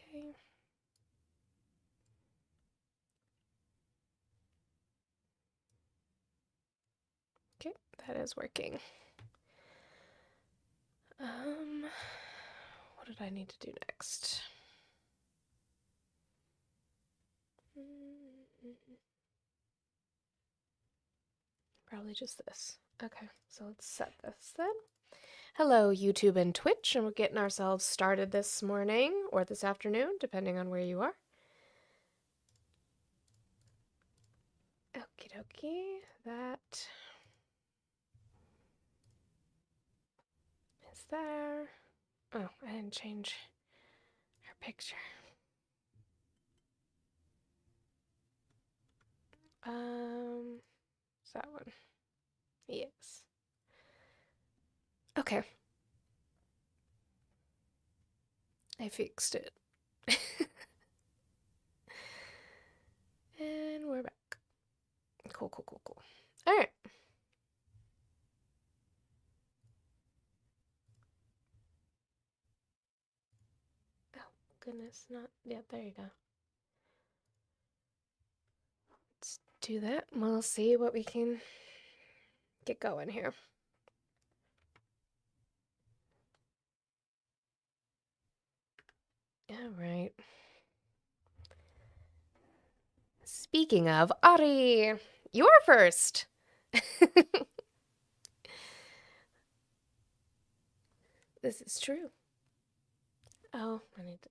Okay. Okay, that is working. What did I need to do next? Probably just this. Okay, so let's set this then. Hello, YouTube and Twitch, and we're getting ourselves started this morning or this afternoon, depending on where you are. Okie dokie, that is there. Oh, I didn't change her picture. Is that one? Yes. Okay. I fixed it. And we're back. Cool. All right. Oh, goodness, not. Yeah, there you go. Let's do that. We'll see what we can get going here. All right. Speaking of, Ari, you're first. This is true. Oh, I need to.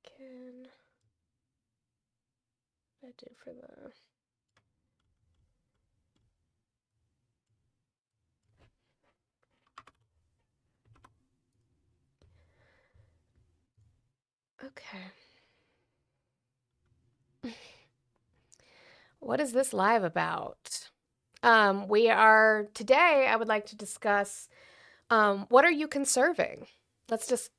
Can I do for the. Okay. What is this live about? We are today. I would like to discuss what are you conserving? Let's just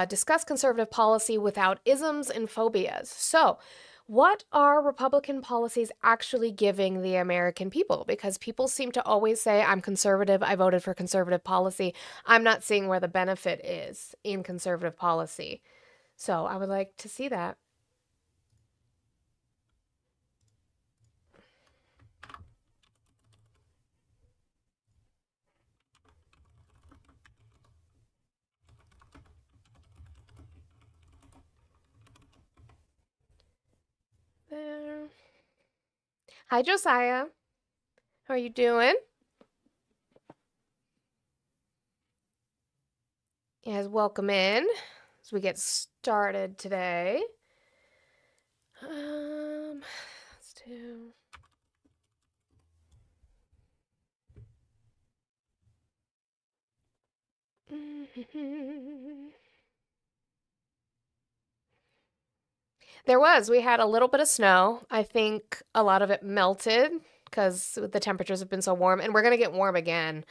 discuss conservative policy without isms and phobias. So, what are Republican policies actually giving the American people? Because people seem to always say, I'm conservative, I voted for conservative policy. I'm not seeing where the benefit is in conservative policy. So, I would like to see that. There. Hi, Josiah. How are you doing? Yes, welcome in as we get started today. Let's do. We had a little bit of snow. I think a lot of it melted because the temperatures have been so warm, and we're gonna get warm again.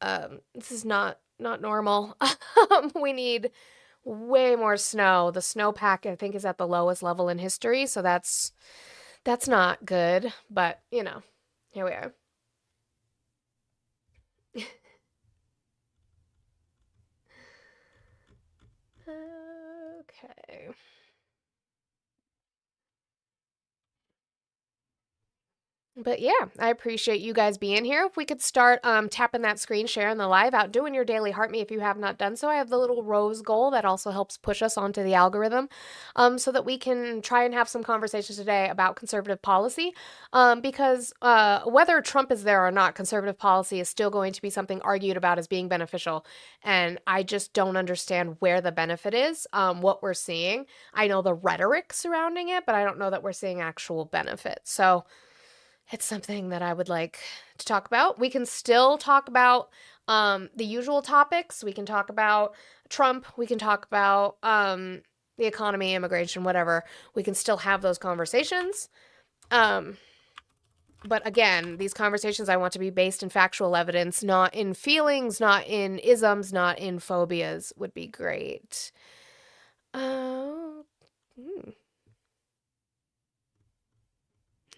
This is not normal. We need way more snow. The snowpack, I think, is at the lowest level in history, so that's not good. But here we are. Okay. But yeah, I appreciate you guys being here. If we could start tapping that screen share in the live out, doing your daily heart me if you have not done so. I have the little rose goal that also helps push us onto the algorithm so that we can try and have some conversations today about conservative policy. Because whether Trump is there or not, conservative policy is still going to be something argued about as being beneficial. And I just don't understand where the benefit is, what we're seeing. I know the rhetoric surrounding it, but I don't know that we're seeing actual benefit. So it's something that I would like to talk about. We can still talk about the usual topics. We can talk about Trump. We can talk about the economy, immigration, whatever. We can still have those conversations. But again, these conversations I want to be based in factual evidence, not in feelings, not in isms, not in phobias, would be great. Uh,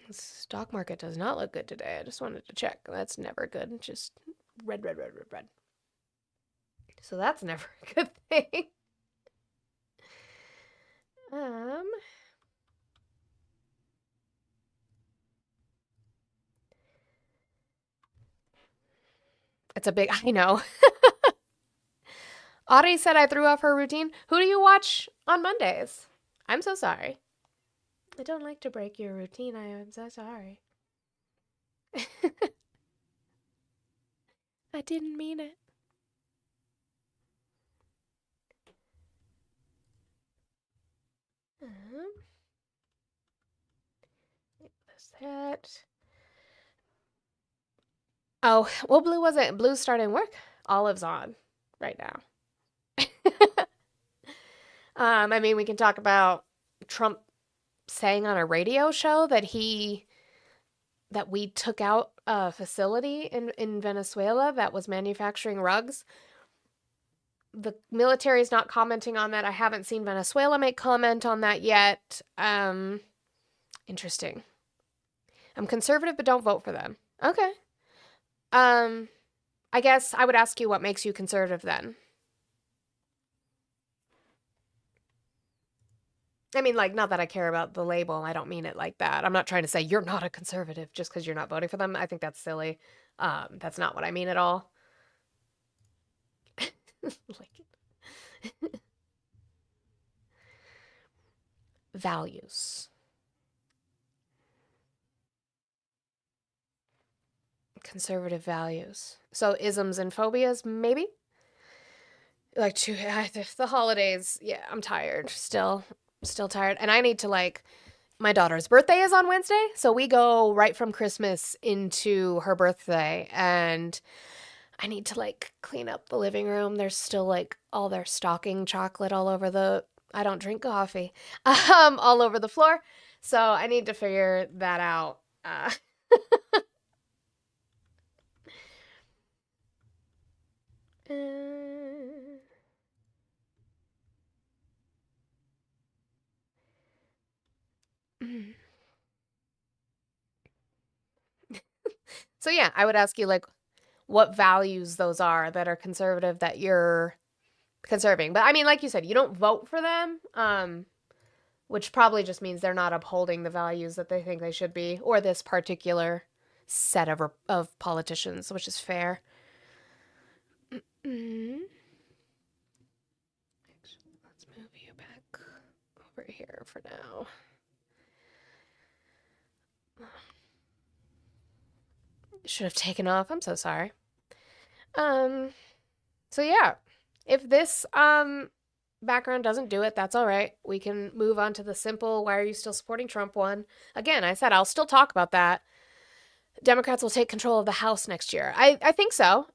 The stock market does not look good today. I just wanted to check. That's never good. Just red, red, red, red, red. So that's never a good thing. Um, it's a big, I know. Audrey said I threw off her routine. Who do you watch on Mondays? I'm so sorry. I don't like to break your routine. I am so sorry. I didn't mean it. What's that? Oh, well, Blue wasn't. Blue's starting work. Olive's on right now. I mean, we can talk about Trump saying on a radio show that we took out a facility in Venezuela that was manufacturing rugs. The military is not commenting on that. I haven't seen Venezuela make comment on that yet. Interesting. I'm conservative, but don't vote for them. Okay. I guess I would ask you what makes you conservative then. I mean, like, not that I care about the label. I don't mean it like that. I'm not trying to say you're not a conservative just because you're not voting for them. I think that's silly. That's not what I mean at all. Like values. Conservative values. So isms and phobias, maybe? Like the holidays, yeah, I'm tired. Still tired. And I need to my daughter's birthday is on Wednesday, so we go right from Christmas into her birthday, and I need to clean up the living room. There's still all their stocking chocolate all over I don't drink coffee. All over the floor. So I need to figure that out. So yeah, I would ask you what values those are that are conservative that you're conserving. But I mean, like you said, you don't vote for them, which probably just means they're not upholding the values that they think they should be, or this particular set of politicians, which is fair. Actually, let's move you back over here for now. Should have taken off. I'm so sorry. So yeah, if this background doesn't do it, that's all right. We can move on to the simple why are you still supporting Trump one. Again, I said I'll still talk about that. Democrats will take control of the House next year. I think so.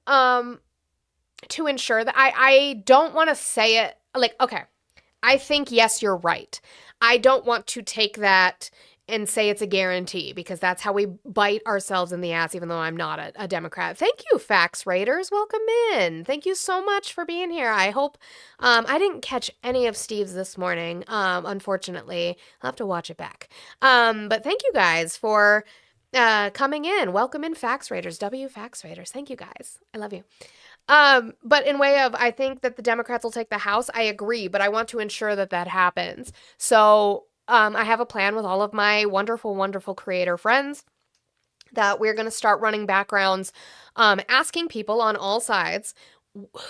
To ensure that I don't want to say it okay. I think yes, you're right. I don't want to take that and say it's a guarantee because that's how we bite ourselves in the ass, even though I'm not a Democrat. Thank you, Fax Raiders. Welcome in. Thank you so much for being here. I hope I didn't catch any of Steve's this morning, unfortunately. I'll have to watch it back. But thank you guys for coming in. Welcome in, Fax Raiders. Fax Raiders. Thank you guys. I love you. But in way of, I think that the Democrats will take the House. I agree, but I want to ensure that that happens. So I have a plan with all of my wonderful, wonderful creator friends that we're going to start running backgrounds, asking people on all sides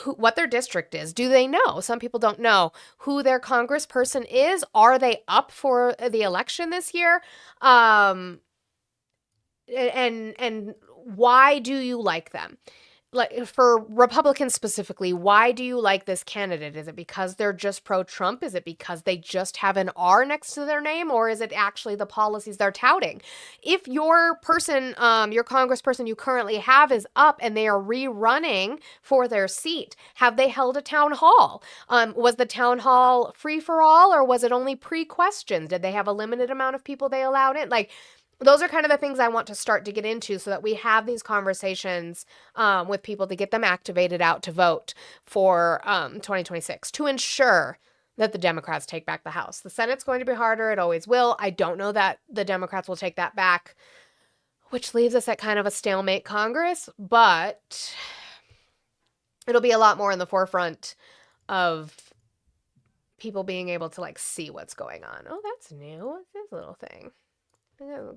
what their district is. Do they know? Some people don't know who their congressperson is. Are they up for the election this year? And why do you like them? For Republicans specifically, why do you like this candidate? Is it because they're just pro-Trump? Is it because they just have an R next to their name? Or is it actually the policies they're touting? If your person, your congressperson you currently have is up and they are rerunning for their seat, have they held a town hall? Was the town hall free for all, or was it only pre-questions? Did they have a limited amount of people they allowed in? Those are kind of the things I want to start to get into so that we have these conversations with people to get them activated out to vote for 2026 to ensure that the Democrats take back the House. The Senate's going to be harder. It always will. I don't know that the Democrats will take that back, which leaves us at kind of a stalemate Congress, but it'll be a lot more in the forefront of people being able to like see what's going on. Oh, that's new. What's this little thing?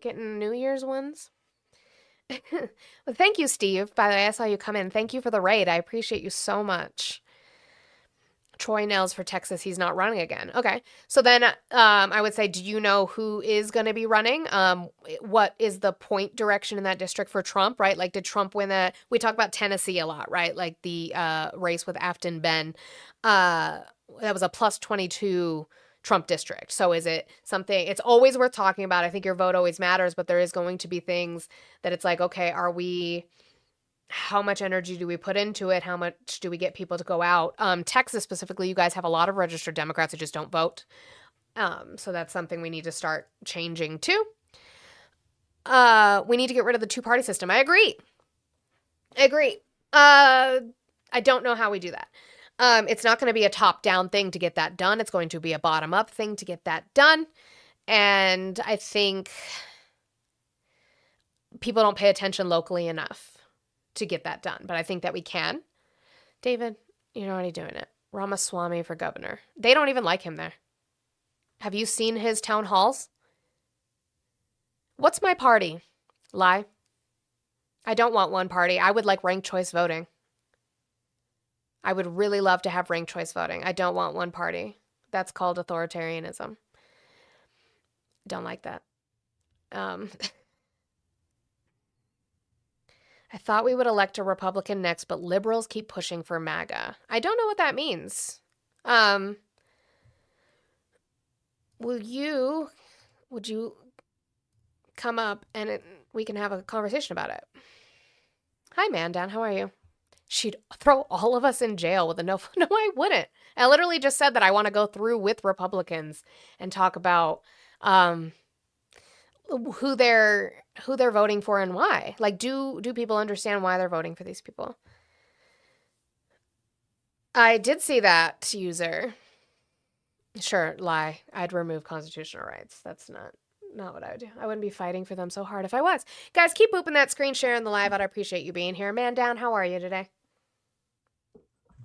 Getting New Year's ones. Well, thank you, Steve. By the way, I saw you come in. Thank you for the raid. I appreciate you so much. Troy Nels for Texas. He's not running again. Okay. So then I would say, do you know who is going to be running? What is the point direction in that district for Trump, right? Like, did Trump win a... We talk about Tennessee a lot, right? Like the race with Afton Ben. That was a plus 22 Trump district. So is it something... It's always worth talking about. I think your vote always matters, but there is going to be things that it's like, okay, are we... How much energy do we put into it? How much do we get people to go out? Texas specifically, you guys have a lot of registered Democrats that just don't vote. So that's something we need to start changing too. We need to get rid of the two-party system. I agree. I don't know how we do that. It's not going to be a top-down thing to get that done. It's going to be a bottom-up thing to get that done. And I think people don't pay attention locally enough to get that done, but I think that we can. David, you're already doing it. Ramaswamy for governor. They don't even like him there. Have you seen his town halls? What's my party? Lie. I don't want one party. I would like ranked choice voting. I would really love to have ranked choice voting. I don't want one party. That's called authoritarianism. Don't like that. I thought we would elect a Republican next, but liberals keep pushing for MAGA. I don't know what that means. Would you come up and we can have a conversation about it? Hi, Mandan. How are you? She'd throw all of us in jail with a no. No, I wouldn't. I literally just said that I want to go through with Republicans and talk about who they're voting for and why. Like, do people understand why they're voting for these people? I did see that user. Sure, lie. I'd remove constitutional rights. That's not what I would do. I wouldn't be fighting for them so hard if I was. Guys, keep booping that screen share in the live. I'd appreciate you being here. Man down, how are you today?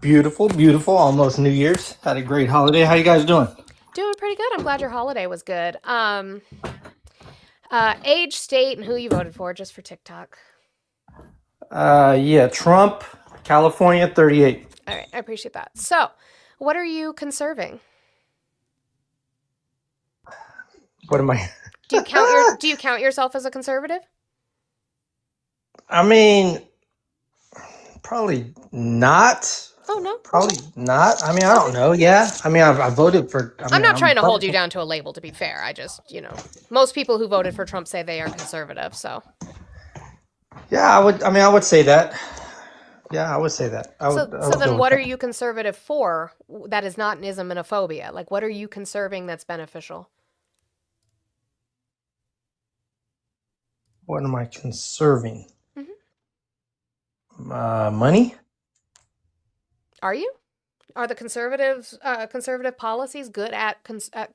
Beautiful, beautiful. Almost New Year's. Had a great holiday. How you guys doing? Doing pretty good. I'm glad your holiday was good. Age, state, and who you voted for, just for TikTok. Yeah, Trump, California, 38. All right, I appreciate that. So, what are you conserving? What am I? Do you count yourself as a conservative? I mean, probably not. Oh, no? Probably not. I mean, I don't know. Yeah. I mean, I voted for... I'm not trying to hold you down to a label, to be fair. I just, most people who voted for Trump say they are conservative, so... Yeah, I would say that. Yeah, I would say that. So then what are you conservative for that is not an ism and a phobia? Like, what are you conserving that's beneficial? What am I conserving? Mm-hmm. Money? Are you? Are the conservative policies good at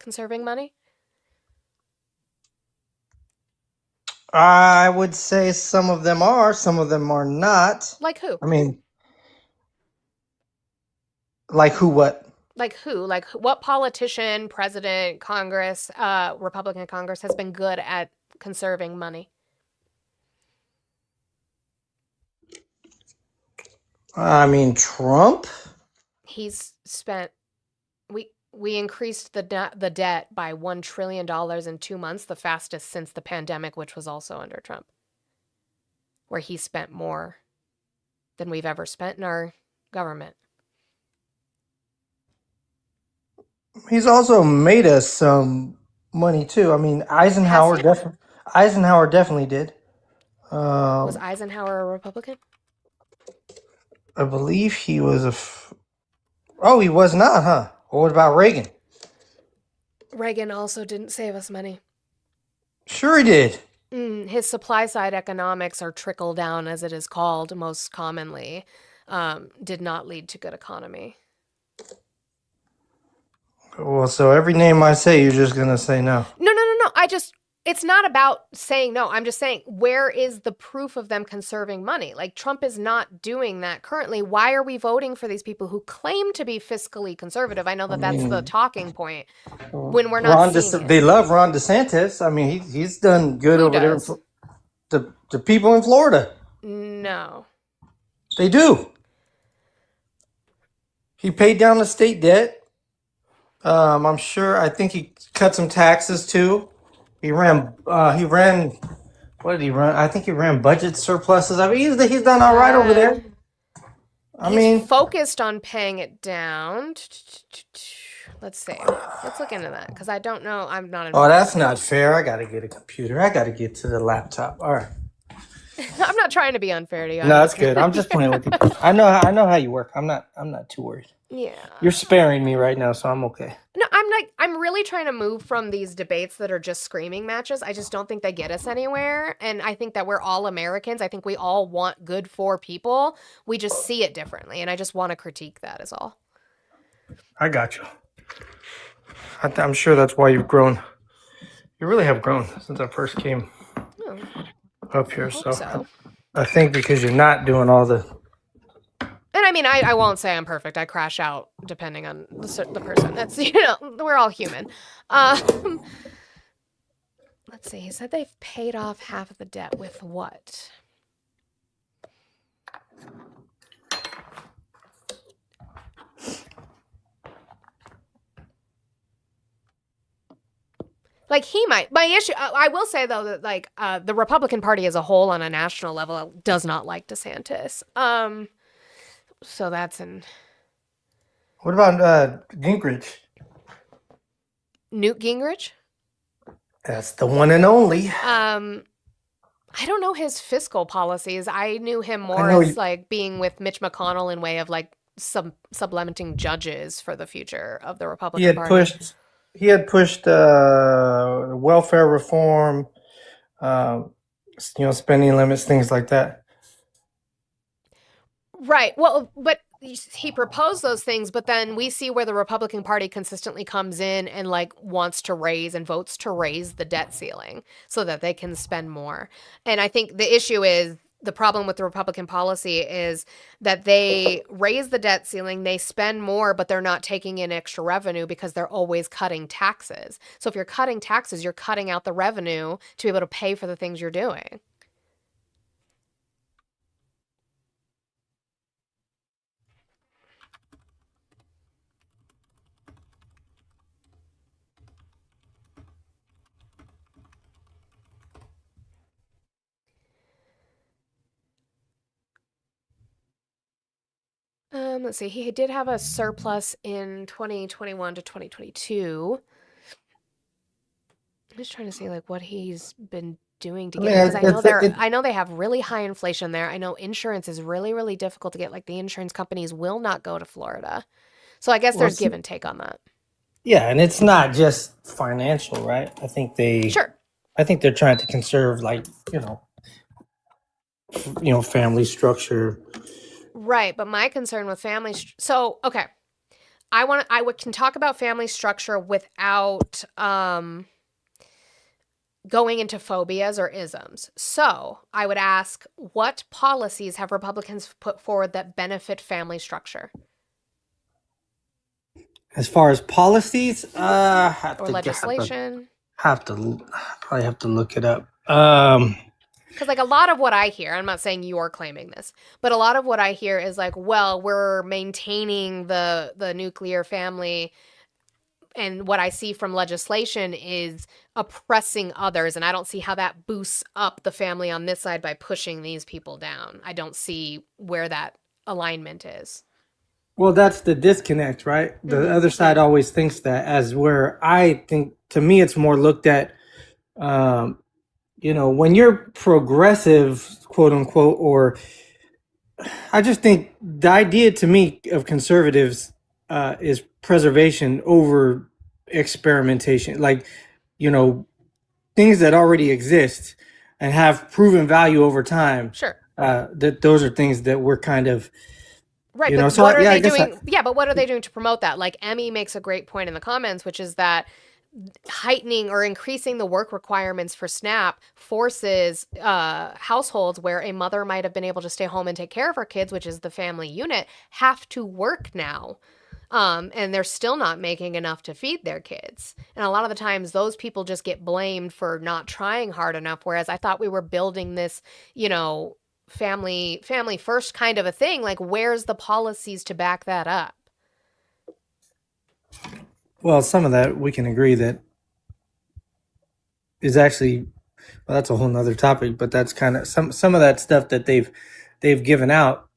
conserving money? I would say some of them are, some of them are not. Like who? I mean, like who, what? Like who? Like what politician, president, Congress, Republican Congress has been good at conserving money? I mean, Trump? He's spent... We increased the debt by $1 trillion in 2 months, the fastest since the pandemic, which was also under Trump, where he spent more than we've ever spent in our government. He's also made us some money too. I mean, Eisenhower definitely did. Was Eisenhower a Republican? I believe he was Oh, he was not, huh? What about Reagan? Reagan also didn't save us money. Sure he did. His supply side economics, or trickle down as it is called most commonly, did not lead to good economy. Well, so every name I say, you're just gonna say no. No. It's not about saying no. I'm just saying, where is the proof of them conserving money? Like, Trump is not doing that currently. Why are we voting for these people who claim to be fiscally conservative? I know I that that's the mean, talking point when we're not seeing it. They love Ron DeSantis. I mean, he's done good Who over there. does? The people in Florida, No. they do. He paid down the state debt. I'm sure. I think he cut some taxes too. He ran. He ran. What did he run? I think he ran budget surpluses. I mean, he's done all right over Uh, there. I he's mean, focused on paying it down. Let's see. Let's look into that because I don't know. I'm not oh, involved that's in not fair. I gotta get a computer. I gotta get to the laptop. All right. it. I'm not trying to be unfair to you. No, I'm that's just good. I'm just playing with you. I know how you work. I'm not too worried. yeah. You're sparing me right now, so I'm okay. No, I'm really trying to move from these debates that are just screaming matches. I just don't think they get us anywhere. And I think that we're all Americans. I think we all want good for people. We just see it differently. And I just want to critique that is all. I got you. I'm sure that's why you've grown. You really have grown since I first came Oh, up I here. hope so. I think because you're not doing all the. And I mean, I won't say I'm perfect. I crash out depending on the person. That's, we're all human. Um, let's see. He said they've paid off half of the debt with what? Like, he might. My issue, I will say though that like the Republican Party as a whole on a national level does not like DeSantis. So that's an What about Gingrich? Newt Gingrich. That's the one and only. I don't know his fiscal policies. I knew him I more know as you, like being with Mitch McConnell in way of like sublimating judges for the future of the he Republican had Party. pushed. He had pushed welfare reform. Um, spending limits, things like that. Right. Well, but he proposed those things, but then we see where the Republican Party consistently comes in and like wants to raise and votes to raise the debt ceiling so that they can spend more. And I think the issue is the problem with the Republican policy is that they raise the debt ceiling, they spend more, but they're not taking in extra revenue because they're always cutting taxes. So if you're cutting taxes, you're cutting out the revenue to be able to pay for the things you're doing. Let's see. He did have a surplus in 2021 to 2022. I'm just trying to see like what he's been doing to I get because mean, I know they have really high inflation there. I know insurance is really, really difficult to get. Like the insurance companies will not go to Florida. So I guess well, there's give and take on that. yeah, and it's not just financial, right? Sure. I think they're trying to conserve, like family structure. Right, but my concern with family so okay. Can talk about family structure without going into phobias or isms. So I would ask, what policies have Republicans put forward that benefit family structure As far as policies, or legislation? have to probably have to look it up. Because like a lot of what I hear, I'm not saying you're claiming this, but a lot of what I hear is like, well, we're maintaining the nuclear family, and what I see from legislation is oppressing others, and I don't see how that boosts up the family on this side by pushing these people down. I don't see where that alignment is. Well, that's the disconnect, right? The Mm-hmm. other side always thinks that, as where I think, to me, it's more looked at. Um, when you're progressive, quote unquote, or I just think the idea to me of conservatives is preservation over experimentation. Like, you know, things that already exist and have proven value over time. Sure. That those are things that we're kind of Right, You know, but so what are yeah, I they guess I, doing? Yeah, but what are they doing to promote that? Like Emmy makes a great point in the comments, which is that heightening or increasing the work requirements for SNAP forces households where a mother might have been able to stay home and take care of her kids, which is the family unit, have to work now. And they're still not making enough to feed their kids. And a lot of the times, those people just get blamed for not trying hard enough. Whereas I thought we were building this, you know, family first kind of a thing. Like, where's the policies to back that up? well, some of that we can agree that is actually, well, that's a whole nother topic, but that's kind of some of that stuff that they've given out,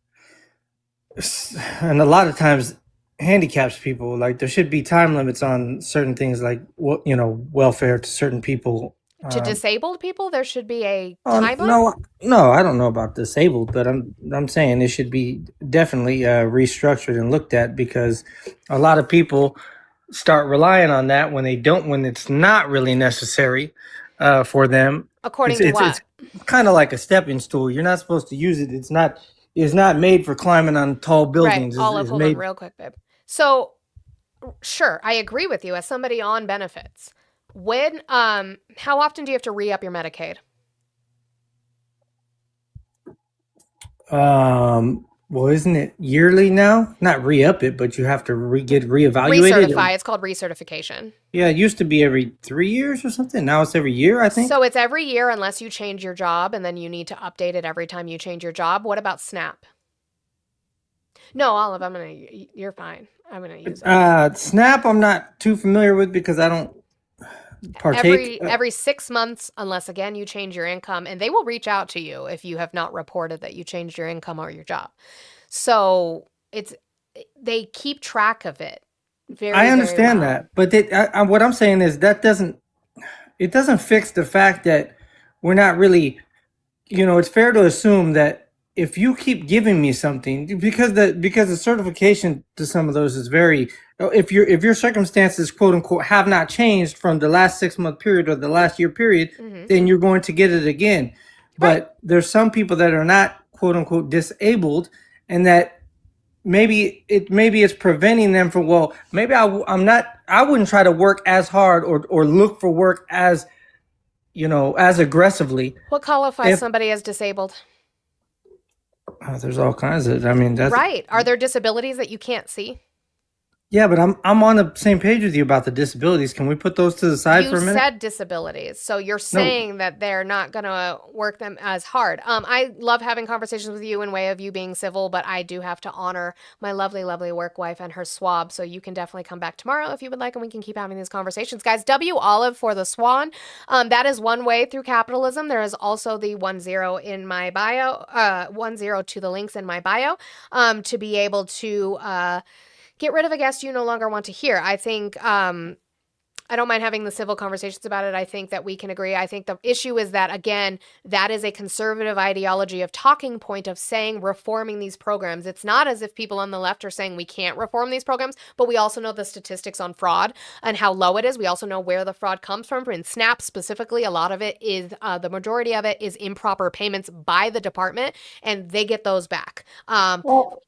and a lot of times handicaps people. Like there should be time limits on certain things, like what you know, welfare to certain people. To Um, disabled people, there should be a oh timeline. no, no, I don't know about disabled, but I'm saying it should be definitely restructured and looked at because a lot of people start relying on that when they don't, when it's not really necessary for them. According It's to it's what? it's kind of like a stepping stool. You're not supposed to use it. It's not made for climbing on tall Right. buildings. Olive, It's hold on made. real quick, babe. So, sure, I agree with you as somebody on benefits. When how often do you have to re-up your Medicaid? Well, isn't it yearly now? Not re-up it, but you have to get reevaluated. Recertify. It's called recertification. Yeah, it used to be every 3 years or something. Now it's every year, I think. So it's every year unless you change your job, and then you need to update it every time you change your job. What about SNAP? No, Olive, you're fine. I'm gonna use it. Snap, I'm not too familiar with because I don't partake. Every 6 months, unless again you change your income, and they will reach out to you if you have not reported that you changed your income or your job. So it's they keep track of it I very, very understand well. that, but what I'm saying is that doesn't fix the fact that we're not really. It's fair to assume that if you keep giving me something, because the certification to some of those is very. If your circumstances, quote unquote, have not changed from the last 6 month period or the last year period, Hmm. then you're going to get it again. Right. But there's some people that are not, quote unquote, disabled, and that maybe it's preventing them from, well, maybe I'm not, I wouldn't try to work as hard or look for work as aggressively What qualifies if somebody as disabled? there's all kinds of, I mean, that's, Right. Are there disabilities that you can't see? yeah, but I'm on the same page with you about the disabilities. Can we put those to the side You for a minute? said disabilities, so you're No. saying that they're not gonna work them as hard. I love having conversations with you in way of you being civil, but I do have to honor my lovely, lovely work wife and her swab. So you can definitely come back tomorrow if you would like, and we can keep having these conversations, guys. W Olive for the Swan. That is one way through capitalism. There is also the 10 in my bio, 10 to the links in my bio, to be able to get rid of a guest you no longer want to hear. I think I don't mind having the civil conversations about it. I think that we can agree. I think the issue is that, again, that is a conservative ideology of talking point of saying reforming these programs. It's not as if people on the left are saying we can't reform these programs, but we also know the statistics on fraud and how low it is. We also know where the fraud comes from. In SNAP specifically, a lot of it is, the majority of it is improper payments by the department, and they get those back. Well,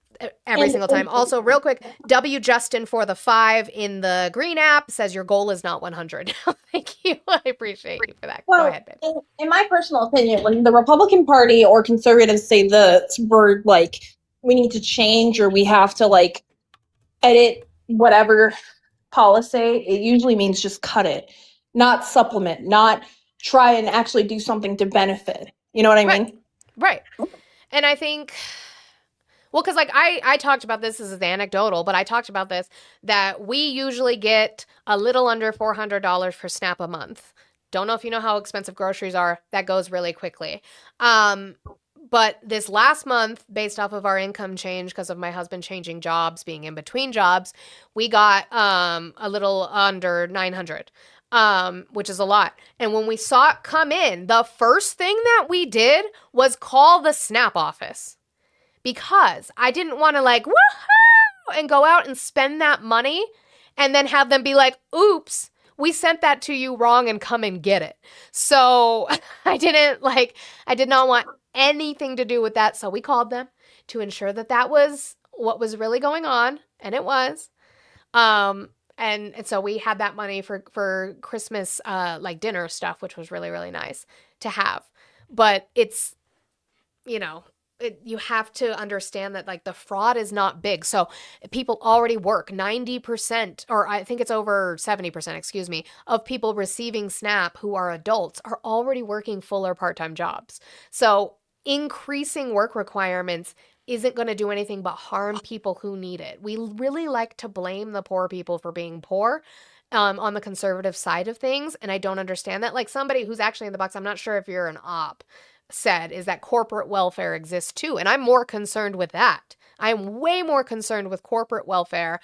Every and, single and time. Also, real quick, W Justin for the 5 in the green app says your goal is not 100. Thank you. I appreciate you for that. Go well, ahead, babe. in my personal opinion, when the Republican Party or conservatives say the word like we need to change or we have to like edit whatever policy, it usually means just cut it, not supplement, not try and actually do something to benefit. You know what I Right. mean? Right. And I think, well, because like I talked about this as anecdotal, but I talked about this that we usually get a little under $400 for SNAP a month. Don't know if you know how expensive groceries are. That goes really quickly. But this last month, based off of our income change, because of my husband changing jobs, being in between jobs, we got a little under 900, which is a lot. And when we saw it come in, the first thing that we did was call the SNAP office because I didn't want to like woohoo and go out and spend that money and then have them be like, oops, we sent that to you wrong and come and get it. So I did not want anything to do with that. So we called them to ensure that that was what was really going on, and it was. And so we had that money for Christmas like dinner stuff, which was really really nice to have. But it's, you know, you have to understand that like the fraud is not big. So people already work 90%, or I think it's over 70%, excuse me, of people receiving SNAP who are adults are already working full or part-time jobs. So increasing work requirements isn't going to do anything but harm people who need it. We really like to blame the poor people for being poor. On the conservative side of things, and I don't understand that. Like somebody who's actually in the box, I'm not sure if you're an op, said is that corporate welfare exists too. And I'm more concerned with that. I'm way more concerned with corporate welfare,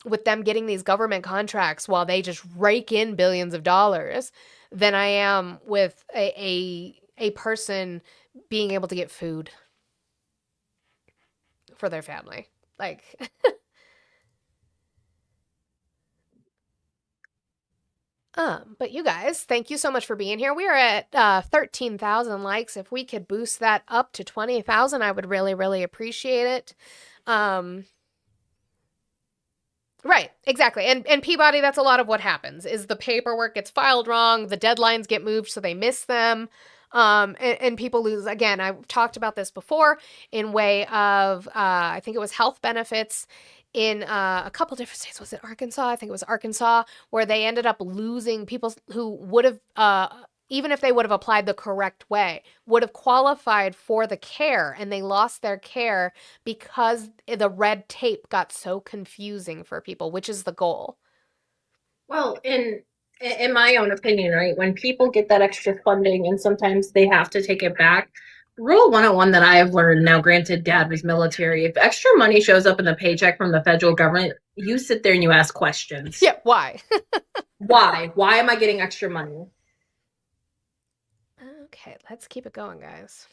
with them getting these government contracts while they just rake in billions of dollars, than I am with a person being able to get food for their family. Like, but you guys, thank you so much for being here. We are at 13,000 likes. If we could boost that up to 20,000, I would really, really appreciate it. Right, exactly. And Peabody, that's a lot of what happens, is the paperwork gets filed wrong, the deadlines get moved so they miss them. And people lose. Again, I've talked about this before in way of, I think it was health benefits in a couple different states. Was it Arkansas? I think it was Arkansas, where they ended up losing people who would have, even if they would have applied the correct way, would have qualified for the care, and they lost their care because the red tape got so confusing for people, which is the goal. Well, in my own opinion, right, when people get that extra funding and sometimes they have to take it back, rule 101 that I have learned now, granted dad was military, if extra money shows up in the paycheck from the federal government, you sit there and you ask questions. Yeah, why? Why am I getting extra money? Okay, let's keep it going, guys.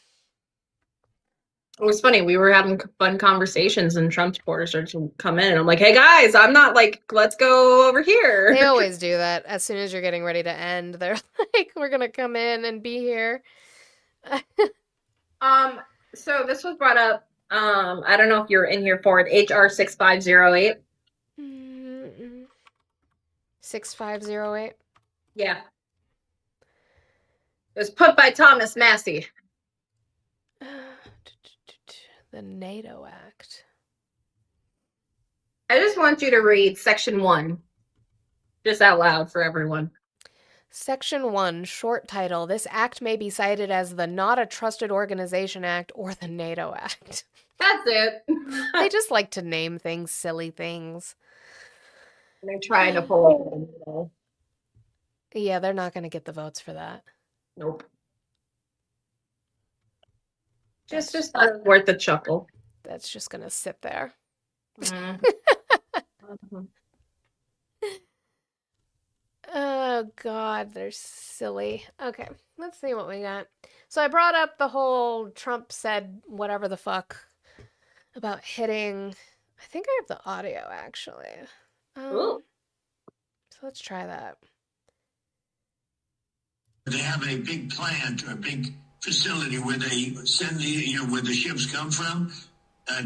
It was funny. We were having fun conversations, and Trump supporters started to come in, and I'm like, "Hey guys, I'm not like, let's go over here." They always do that. As soon as you're getting ready to end, they're like, "We're gonna come in and be here." So this was brought up. I don't know if you're in here for it. HR 6508. 6508. Yeah. It was put by Thomas Massie. The NATO Act. I just want you to read Section 1, just out loud for everyone. Section 1, short title. This act may be cited as the Not a Trusted Organization Act or the NATO Act. That's it. They just like to name things silly things. They're trying to pull it. Yeah, they're not going to get the votes for that. Nope. Just worth a chuckle. That's just going to sit there. Oh, God, they're silly. Okay, let's see what we got. So I brought up the whole Trump said whatever the fuck about hitting. I think I have the audio, actually. So let's try that. They have a big plant or a big facility where they send where the ships come from.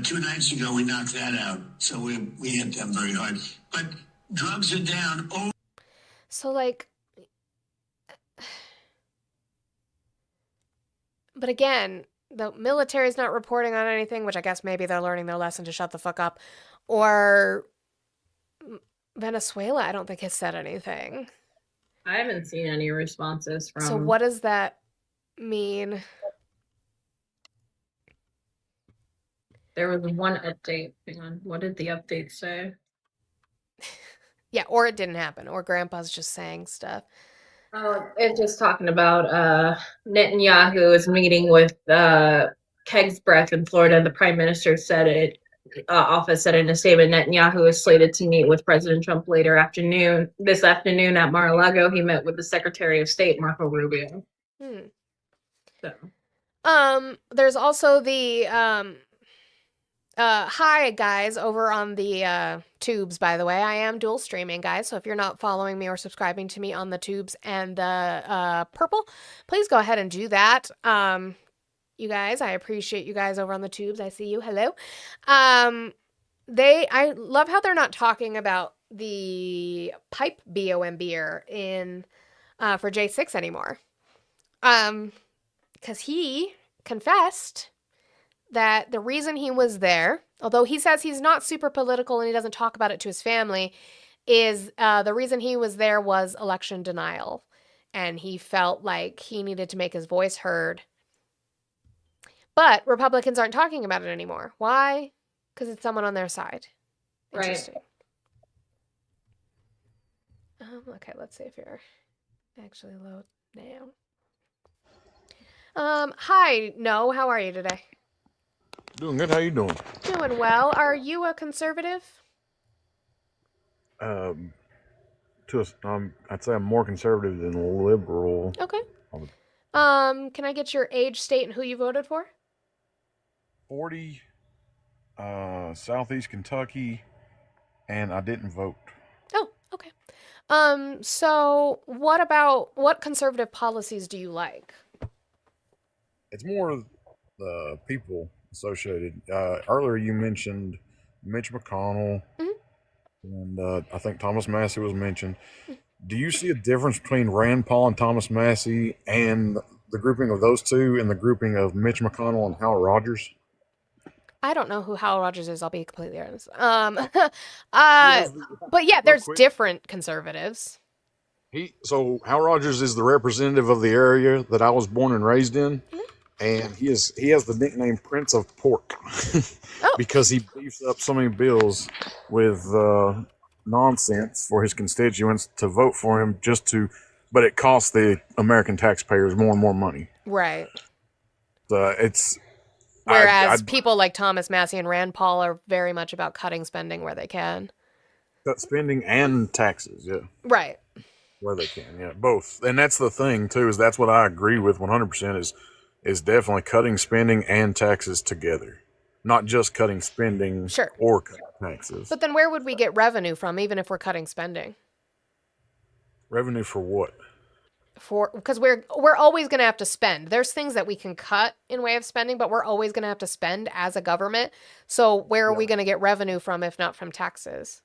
2 nights ago, we knocked that out. So we hit them very hard. But drugs are down. So, like, but again, the military's not reporting on anything, which I guess maybe they're learning their lesson to shut the fuck up. Or Venezuela, I don't think has said anything. I haven't seen any responses from. So what does that mean? There was one update. Hang on. What did the update say? Yeah, or it didn't happen, or Grandpa's just saying stuff. Oh, it's just talking about Netanyahu is meeting with Keg's Breath in Florida. The Prime Minister said it. Office said in a statement, Netanyahu is slated to meet with President Trump this afternoon at Mar-a-Lago. He met with the Secretary of State, Marco Rubio. So. There's also the hi guys over on the tubes, by the way. I am dual streaming, guys, so if you're not following me or subscribing to me on the tubes and the purple, please go ahead and do that. you guys. I appreciate you guys over on the tubes. I see you. Hello. I love how they're not talking about the pipe BOM beer in for J6 anymore. Because he confessed that the reason he was there, although he says he's not super political and he doesn't talk about it to his family, is the reason he was there was election denial. And he felt like he needed to make his voice heard. But Republicans aren't talking about it anymore. Why? Because it's someone on their side. Right. Interesting. Okay, let's see if you're actually load now. Hi, No, how are you today? Doing good. How you doing? Doing well. Are you a conservative? Um, I'd say I'm more conservative than liberal. Okay. Can I get your age, state, and who you voted for? 40, Southeast Kentucky, and I didn't vote. Oh, okay. So what conservative policies do you like? It's more the people associated. Earlier you mentioned Mitch McConnell, and I think Thomas Massey was mentioned. Do you see a difference between Rand Paul and Thomas Massey and the grouping of those two and the grouping of Mitch McConnell and Hal Rogers? I don't know who Hal Rogers is, I'll be completely honest. He But yeah, real there's quick. different conservatives. So Hal Rogers is the representative of the area that I was born and raised in, and he has the nickname Prince of Pork because he beefs up so many bills with nonsense for his constituents to vote for him but it costs the American taxpayers more and more money. Right. It's Whereas I people like Thomas Massey and Rand Paul are very much about cutting spending where they can. cut spending and taxes, yeah, Right. where they can, yeah, both. And that's the thing too, is that's what I agree with 100% is definitely cutting spending and taxes together, not just cutting spending Sure. or cutting taxes. But then where would we get revenue from, even if we're cutting spending? Revenue for what? Because we're always going to have to spend. There's things that we can cut in way of spending, but we're always going to have to spend as a government. So where are we going to get revenue from if not from taxes?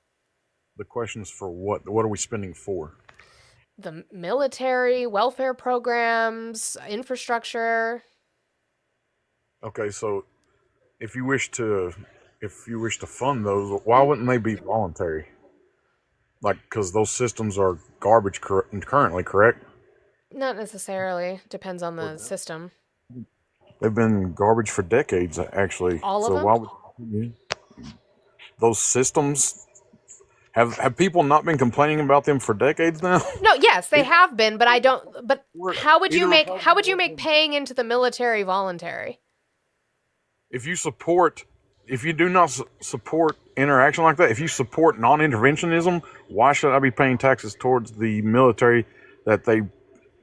The question is for what? What are we spending for? The military, welfare programs, infrastructure. Okay, so if you wish to fund those, why wouldn't they be voluntary? Like, because those systems are garbage currently, correct? Not necessarily. Depends on the system. They've been garbage for decades, actually. All of So them? why would those systems have people not been complaining about them for decades now? No, yes, they have been, but I don't. But how would you Either make paying into the military voluntary? If you do not support interaction like that, if you support non-interventionism, why should I be paying taxes towards the military that they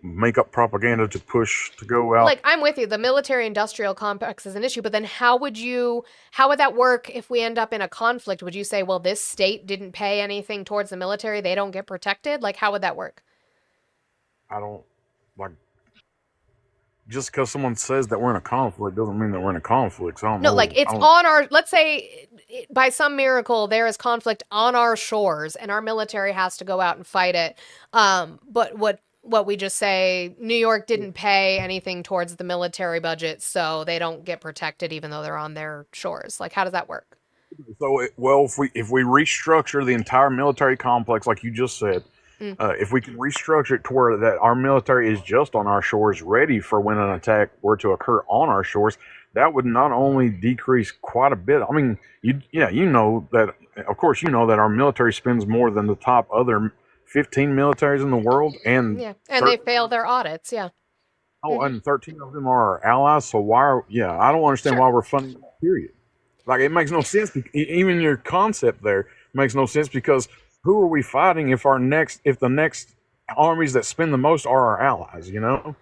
make up propaganda to push to go out? Like, I'm with you. The military-industrial complex is an issue, but then how would that work if we end up in a conflict? Would you say, well, this state didn't pay anything towards the military, they don't get protected? Like, how would that work? I don't like. Just because someone says that we're in a conflict doesn't mean that we're in a conflict. So I don't No, know. like, it's on our, let's say, by some miracle, there is conflict on our shores, and our military has to go out and fight it. But what we just say, New York didn't pay anything towards the military budget, so they don't get protected even though they're on their shores. Like, how does that work? So, if we restructure the entire military complex, like you just said, if we can restructure it to where that our military is just on our shores, ready for when an attack were to occur on our shores, that would not only decrease quite a bit. I mean, you know that, of course, you know that our military spends more than the top other 15 militaries in the world, and Yeah, and they fail their audits, yeah. and 13 of them are our allies. So I don't understand Sure. why we're funding that, period. Like, it makes no sense. Even your concept there makes no sense, because who are we fighting if the next armies that spend the most are our allies? You know.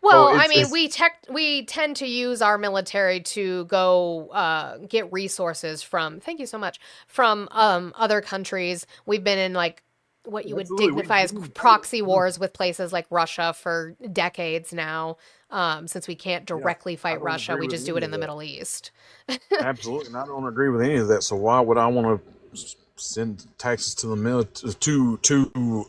Well, So I mean, we tend to use our military to go get resources from, thank you so much, from other countries. We've been in, like, what you would Absolutely, dignify as proxy wars with places like Russia for decades now. since we can't Yeah, directly I fight don't Russia, agree we with just do any it of in the that. Middle East. Absolutely, and I don't agree with any of that. So why would I want to send taxes to the military?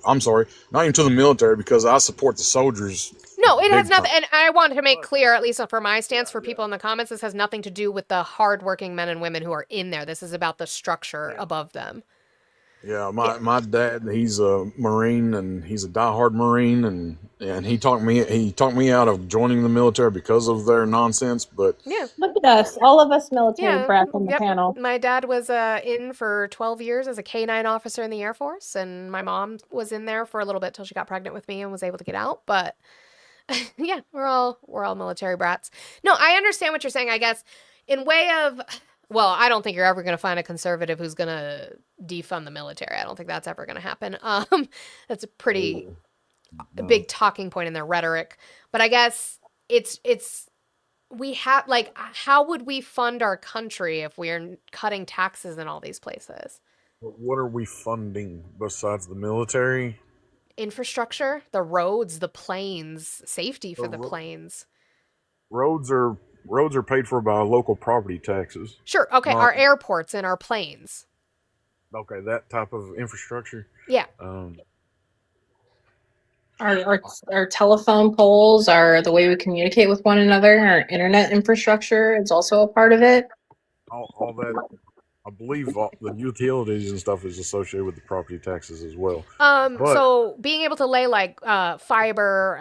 I'm sorry, not even to the military, because I support the soldiers No, it has big nothing, time. and I wanted to make But clear, at least for my stance, yeah, for yeah, people in the comments, this has nothing to do with the hardworking men and women who are in there. This is about the structure yeah. above them. Yeah, Yeah. my dad, he's a Marine, and he's a diehard Marine, and he talked me out of joining the military because of their nonsense. But Yeah. Look at us, all of us military Yeah. brats on the Yep. panel. My dad was in for 12 years as a K-9 officer in the Air Force, and my mom was in there for a little bit till she got pregnant with me and was able to get out. But yeah, we're all military brats. No, I understand what you're saying, I guess, in way of, well, I don't think you're ever going to find a conservative who's going to defund the military. I don't think that's ever going to happen. That's a pretty big talking point in their rhetoric. But I guess it's we have, like, how would we fund our country if we're cutting taxes in all these places? what are we funding besides the military? Infrastructure, the roads, the planes, safety The for the planes. roads are paid for by local property taxes, Sure, okay, not our airports and our planes. okay that type of infrastructure. Yeah. Um, Our telephone poles are the way we communicate with one another. Our internet infrastructure is also a part of it. all that, I believe, the utilities and stuff is associated with the property taxes as well. But So being able to lay like fiber,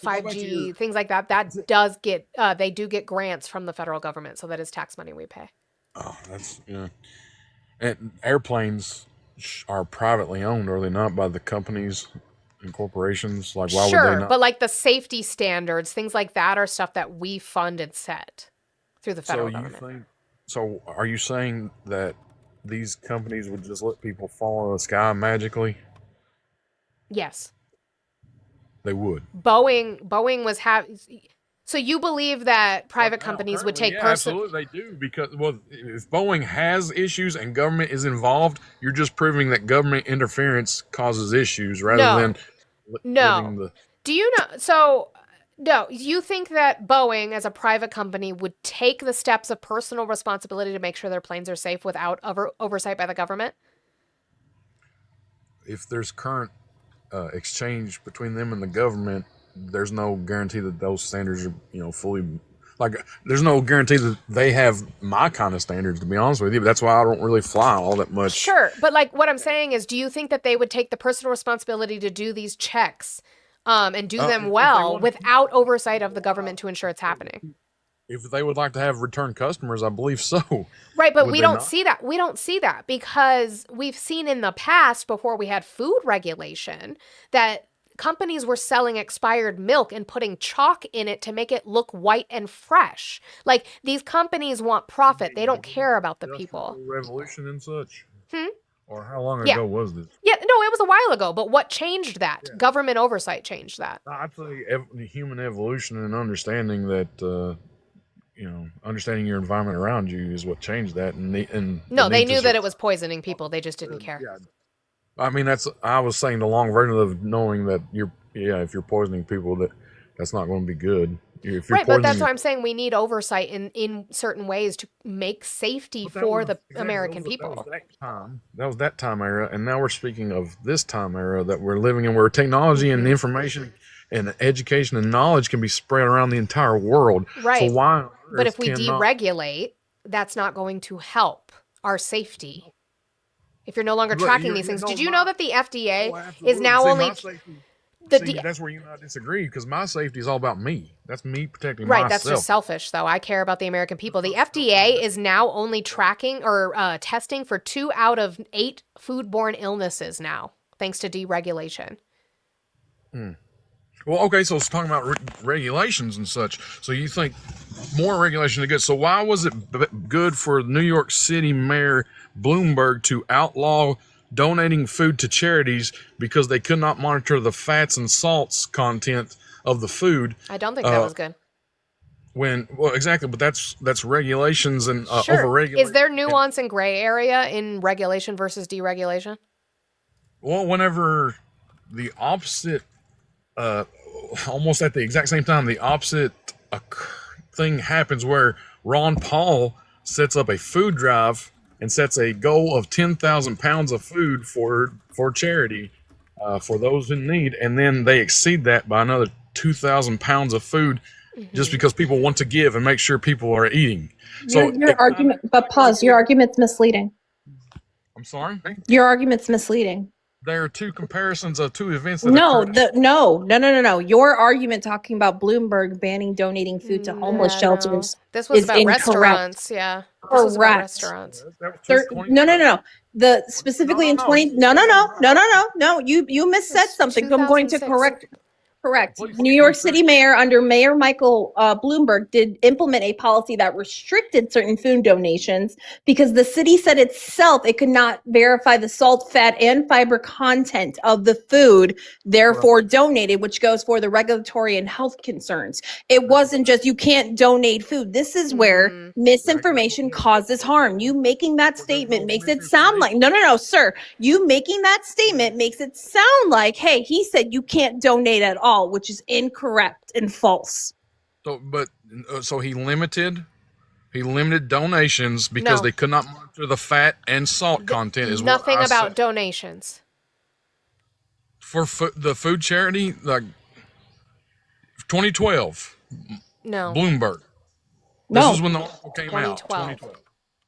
5G, things like that, that does get they do get grants from the federal government, so that is tax money we pay. oh, that's and airplanes are privately owned, are they not, by the companies and corporations? Like, why would they Sure, not? but like the safety standards, things like that are stuff that we fund and set through the So federal you government. think? So are you saying that these companies would just let people fall out of the sky magically? Yes. They would. Boeing was so you believe that private companies would take absolutely they do, because if Boeing has issues and government is involved, you're just proving that government interference causes issues rather No. than No. living the. Do you know? So, no, you think that Boeing, as a private company, would take the steps of personal responsibility to make sure their planes are safe without oversight by the government? If there's current exchange between them and the government, there's no guarantee that those standards are, fully. Like, there's no guarantee that they have my kind of standards, to be honest with you. But that's why I don't really fly all that much. Sure, but like what I'm saying is, do you think that they would take the personal responsibility to do these checks and do them well without oversight of the government to ensure it's happening? If they would like to have return customers, I believe so. Right, but Would we they don't not? see that. We don't see that because we've seen in the past, before we had food regulation, that companies were selling expired milk and putting chalk in it to make it look white and fresh. Like, these companies want profit. They don't care about the people. Revolution and such. Hmm? Or how long Yeah. ago was this? Yeah, no, it was a while ago, but what changed that? Government oversight changed that. I'd say human evolution and understanding that, understanding your environment around you is what changed that. No, they knew that it was poisoning people. They just didn't care. Yeah. I mean, I was saying the long version of knowing that if you're poisoning people, that's not going to be good. If you're Right, but that's poisoning- why I'm saying we need oversight in certain ways to make safety But that for was- the exactly, American that was people. that was that time era, and now we're speaking of this time era that we're living in, where technology and information and education and knowledge can be spread around the entire world. Right. So why? on But earth if we cannot- deregulate, that's not going to help our safety. If you're no longer Look, tracking you're- these things, no, did you my- know that the FDA Oh, is absolutely. now See, only my safety- the see, D- that's where you and I disagree, because my safety is all about me. That's me protecting right? myself. That's just selfish, though. I care about the American people. The FDA is now only tracking or testing for 2 out of 8 foodborne illnesses now, thanks to deregulation. Well, okay, so it's talking about regulations and such. So you think more regulation is good. So why was it good for New York City Mayor Bloomberg to outlaw donating food to charities because they could not monitor the fats and salts content of the food? I don't think that was good. Exactly, but that's regulations and Sure. overregulation. Is there nuance and gray area in regulation versus deregulation? Well, whenever the opposite, almost at the exact same time, the opposite thing happens where Ron Paul sets up a food drive and sets a goal of 10,000 pounds of food for charity for those in need, and then they exceed that by another 2,000 pounds of food just because people want to give and make sure people are eating. So Your argument, but pause. Your argument's misleading. I'm sorry. Your argument's misleading. There are two comparisons of two events that No, occurred. no. Your argument talking about Bloomberg banning donating food to homeless Yeah, shelters. This was is about incorrect. restaurants. Yeah. This was about Correct. restaurants. That was There, 2012. no. The specifically in No. 20. No. You missaid It's something. So I'm going to 2006. correct. Please, New York please. City Mayor under Mayor Michael Bloomberg did implement a policy that restricted certain food donations because the city said itself it could not verify the salt, fat, and fiber content of the food, therefore donated, which goes for the regulatory and health concerns. It wasn't just you can't donate food. This is where Mhm. misinformation causes harm. You making that statement makes it sound like no, sir. You making that statement makes it sound like, hey, he said you can't donate at all, which is incorrect and false. So he limited donations because No. they could not monitor the fat and salt content. Is Nothing what I about said. donations. For the food charity, like 2012, No. Bloomberg. No. This is when the article came out. 2012. The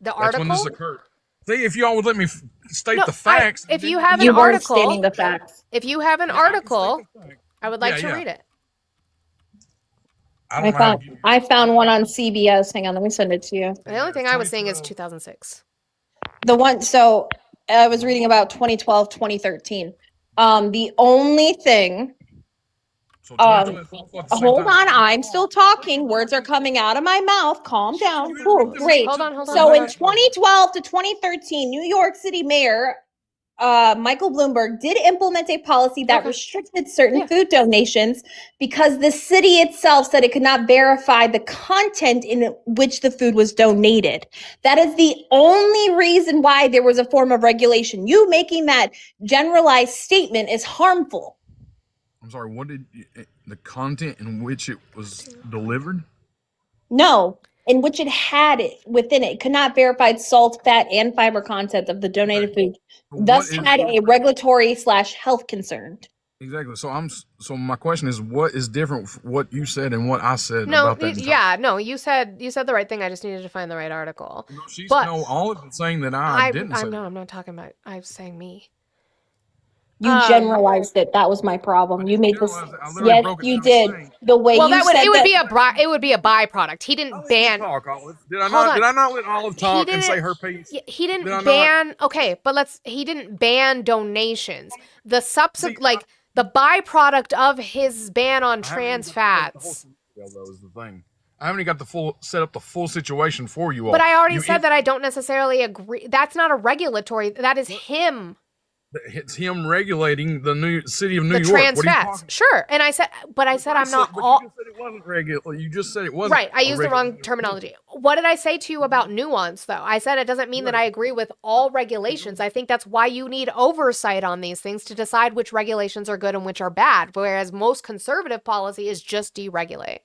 That's article. when this occurred. See, if y'all would let me state No, the facts. if you have You an weren't article, stating the facts. if you have an Yeah, I can state article, the facts. I would like Yeah, to yeah. read it. I don't know how to give you- I found one on CBS. Hang on, let me send it to you. The only thing I was seeing is 2012. 2006. The one, so I was reading about 2012, 2013. The only thing, So 2012 at the same hold time. on, I'm still talking. Words are coming out of my mouth. Calm down. Cool, great. Hold on. So in 2012 to 2013, New York City Mayor Michael Bloomberg did implement a policy that Okay. restricted certain Yeah. food donations because the city itself said it could not verify the content in which the food was donated. That is the only reason why there was a form of regulation. You making that generalized statement is harmful. I'm sorry. What did the content in which it was delivered? No, in which it had it within it. It could not verify salt, fat, and fiber content of the donated food. Thus What is- had a regulatory/health concern. Exactly. So my question is, what is different from what you said and what I said No, about that? no, you said the right thing. I just needed to find the right article. No, she's but- no, all of it saying that I didn't say. I'm not talking about. I'm saying me. You Um, generalized it. That was my problem. You made this. generalized it. I literally Yes, broke it you down did. saying- The way Well, you said it would that, be a byproduct. He didn't ban. Talk, Olive. Did I Hold not? on. Did I not let Olive talk and say didn't- her piece? He didn't Did I not? ban. Okay, but he didn't ban donations. The subsequent, like the byproduct of his ban on trans fats. Yeah, that was the thing. I haven't even got set up the full situation for you all. But I already You said that I don't necessarily agree. That's not a regulatory. That is him. It's him regulating the new city of New The York. trans What are you fats. talking- Sure. And I said I'm not but all. You just said it wasn't regular. You just said it wasn't. Right, I a used the regular- wrong terminology. What did I say to you about nuance, though? I said it doesn't mean that I agree with all regulations. I think that's why you need oversight on these things to decide which regulations are good and which are bad, whereas most conservative policy is just deregulate.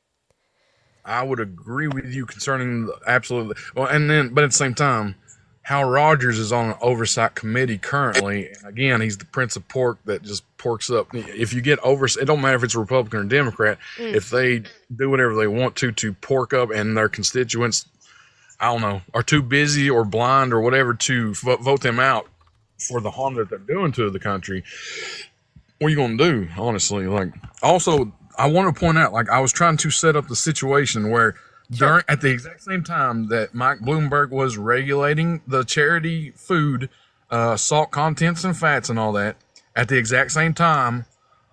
I would agree with you concerning absolutely. Well, but at the same time, Hal Rogers is on an oversight committee currently. And again, he's the prince of pork that just porks up. If you get it don't matter if it's a Republican or Democrat. If they do whatever they want to pork up, and their constituents, I don't know, are too busy or blind or whatever to vote them out for the harm that they're doing to the country, what are you going to do? Honestly, also, I want to point out, I was trying to set up the situation where at the exact same time that Mike Bloomberg was regulating the charity food, salt contents and fats and all that, at the exact same time,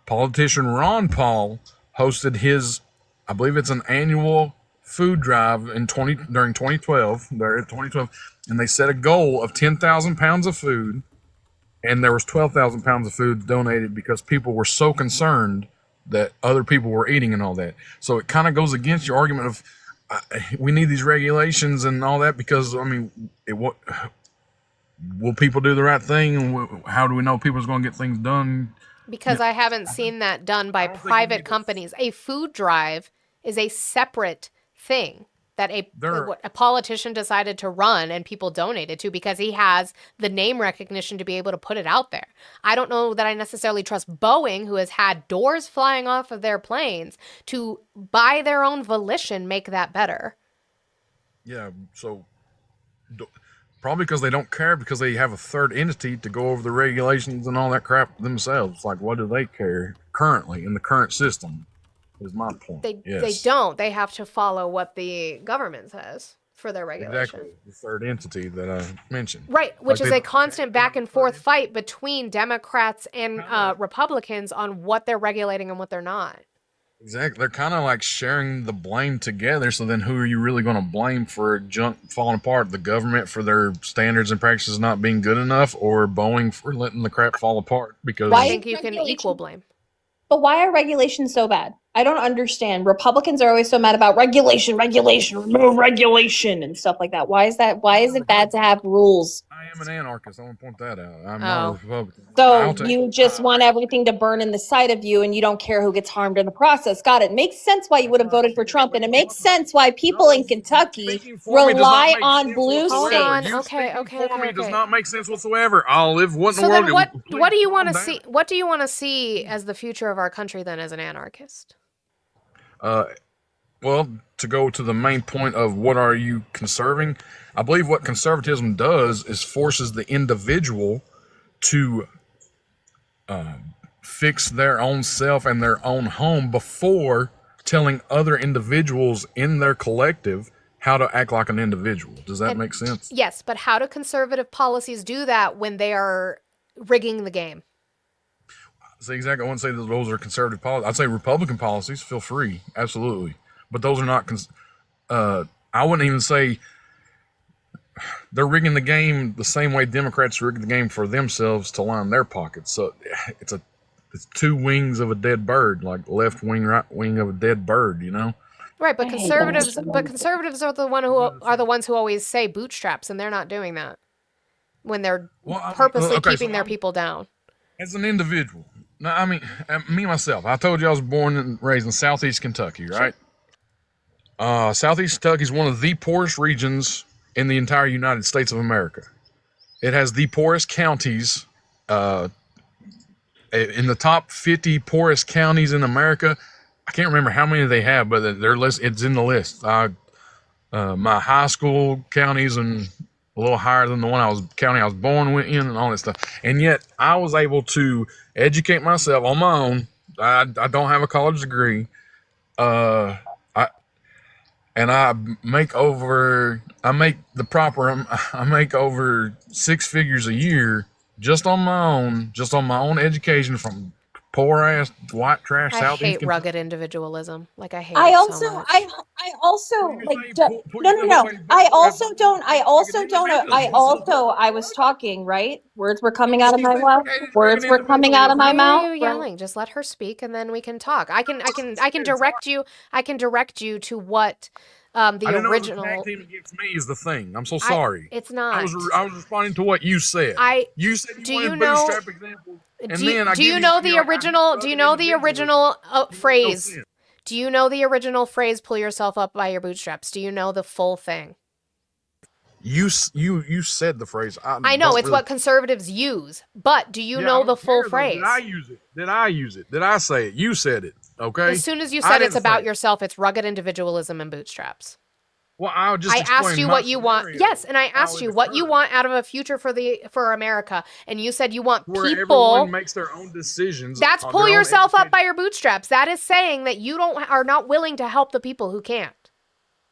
politician Ron Paul hosted his, I believe it's an annual food drive during 2012, and they set a goal of 10,000 pounds of food, and there was 12,000 pounds of food donated because people were so concerned that other people were eating and all that. So it kind of goes against your argument of we need these regulations and all that because, I mean, will people do the right thing? And how do we know people's going to get things done? Because I haven't seen that done by don't think you private need to- companies. A food drive is a separate thing that There- a politician decided to run and people donated to because he has the name recognition to be able to put it out there. I don't know that I necessarily trust Boeing, who has had doors flying off of their planes, to by their own volition make that better. Yeah, so probably because they don't care, because they have a third entity to go over the regulations and all that crap themselves. Like, what do they care currently in the current system? Is my point. They Yes. don't. They have to follow what the government says for their regulation. Exactly, the third entity that I mentioned. Right, which Like is they a don't constant care back and forth fight between Democrats and Republicans on what they're regulating and what they're not. Exactly. They're kind of like sharing the blame together. So then who are you really going to blame for junk falling apart? The government for their standards and practices not being good enough, or Boeing for letting the crap fall apart? Because Why I think you can regulation- equal blame. But why are regulations so bad? I don't understand. Republicans are always so mad about regulation, remove regulation and stuff like that. Why is that? Why is it bad to have rules? I am an anarchist. I want to point that out. I'm Oh. not a Republican. So I'll take- you just want everything to burn in the sight of you and you don't care who gets harmed in the process. Got it. Makes sense why you would have voted for Trump, and it makes sense why people in Kentucky Speaking for me does not rely make on sense blue whatsoever. Hold on. states. You Okay, speaking okay, for okay, me does okay. not make sense whatsoever. I'll live. What in So the world? then what do you want to Calm see? down. What do you want to see as the future of our country then as an anarchist? Well, to go to the main point of what are you conserving, I believe what conservatism does is forces the individual to fix their own self and their own home before telling other individuals in their collective how to act like an individual. Does that And- make sense? Yes, but how do conservative policies do that when they are rigging the game? See, exactly. I wouldn't say that those are conservative policies. I'd say Republican policies, feel free, absolutely. But those are not. I wouldn't even say they're rigging the game the same way Democrats rig the game for themselves to line their pockets. So it's two wings of a dead bird, like left wing, right wing of a dead bird. You know. Right, but I hate conservatives that. but conservatives are the ones who always say bootstraps, and they're not doing that when they're Well, I mean, purposely okay, so keeping their I'm- people down. As an individual, now, I mean, me myself, I told you I was born and raised in Southeast Kentucky, right? Southeast Kentucky is one of the poorest regions in the entire United States of America. It has the poorest counties. In the top 50 poorest counties in America, I can't remember how many they have, but they're list. It's in the list. My high school counties and a little higher than the county I was born in, and all that stuff. And yet, I was able to educate myself on my own. I don't have a college degree. I make over six figures a year just on my own education from poor ass white trash I Southeast hate Kentucky. rugged individualism. Like I hate I it also, so much. I also You like say don't, put no, yourself no. away, I but- also don't. I also Like an don't. individual. I was talking right. Words were coming out of my She's mouth. like Words an were coming out of my individual. Why mouth. are you yelling? Just let her speak, and then we can talk. I can direct you. I can direct you to what the I didn't know it was original. tag team against me is the thing. I'm so sorry. It's I not. was responding to what you said. You said you do wanted you know- bootstrap examples, and do you, then I do give you know the your- I original? Do you know the original No phrase? sense. Do you know the original phrase? Pull yourself up by your bootstraps. Do you know the full thing? You said the phrase. I know don't it's really- what conservatives use, but do you Yeah, I know the don't full care, though. phrase? Did I use it? Did I say it? You said it. Okay. As soon as you I said it's didn't about say it. yourself, it's rugged individualism and bootstraps. Well, I'll just. I asked explain you my what you want. scenario, Yes, and I how asked it you what you occurred, want out of a future for America, and you said you want where people. everyone makes their own decisions. That's on pull their own yourself up education. by your bootstraps. That is saying that you are not willing to help the people who can't.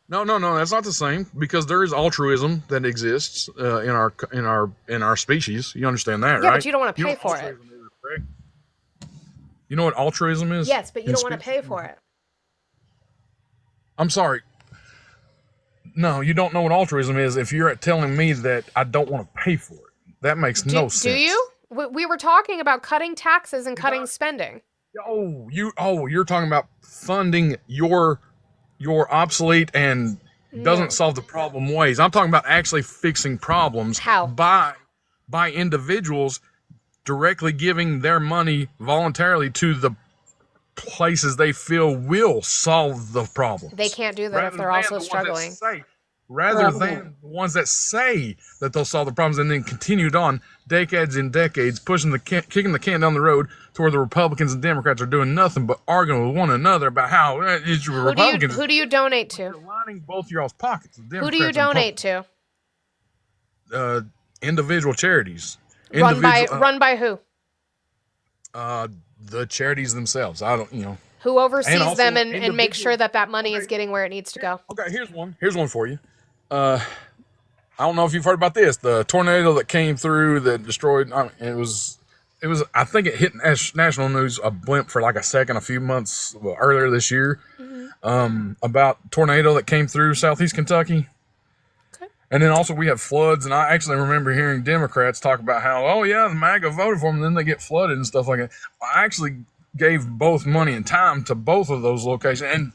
No, that's not the same, because there is altruism that exists in our species. You understand that, Yeah, right? but you don't want to know pay what for it. altruism is, correct? You know what altruism is? Yes, but you In don't want to species? pay for it. I'm sorry. No, you don't know what altruism is if you're telling me that I don't want to pay for it. That makes no sense. Do you? We were talking about cutting taxes and cutting spending. You're talking about funding your obsolete and doesn't solve the problem ways. I'm talking about actually fixing problems How? by individuals directly giving their money voluntarily to the places they feel will solve the problem. They can't do that if they're also struggling. Rather than the ones that say that they'll solve the problems and then continued on decades and decades, kicking the can down the road to where the Republicans and Democrats are doing nothing but arguing with one another about how it's Republicans. Who do you donate to? You're lining both y'all's pockets. Who do you donate to? Individual charities. Run by who? The charities themselves. I don't, Who oversees also them and makes sure that money is getting where it needs to go? Okay, here's one for you. I don't know if you've heard about this. The tornado that came through that destroyed. It was. I think it hit national news a blimp for like a second a few months earlier this year. Mm-hmm. About tornado that came through southeast Kentucky. Okay. And then also we have floods, and I actually remember hearing Democrats talk about how, oh yeah, the MAGA voted for them, and then they get flooded and stuff like that. I actually gave both money and time to both of those locations and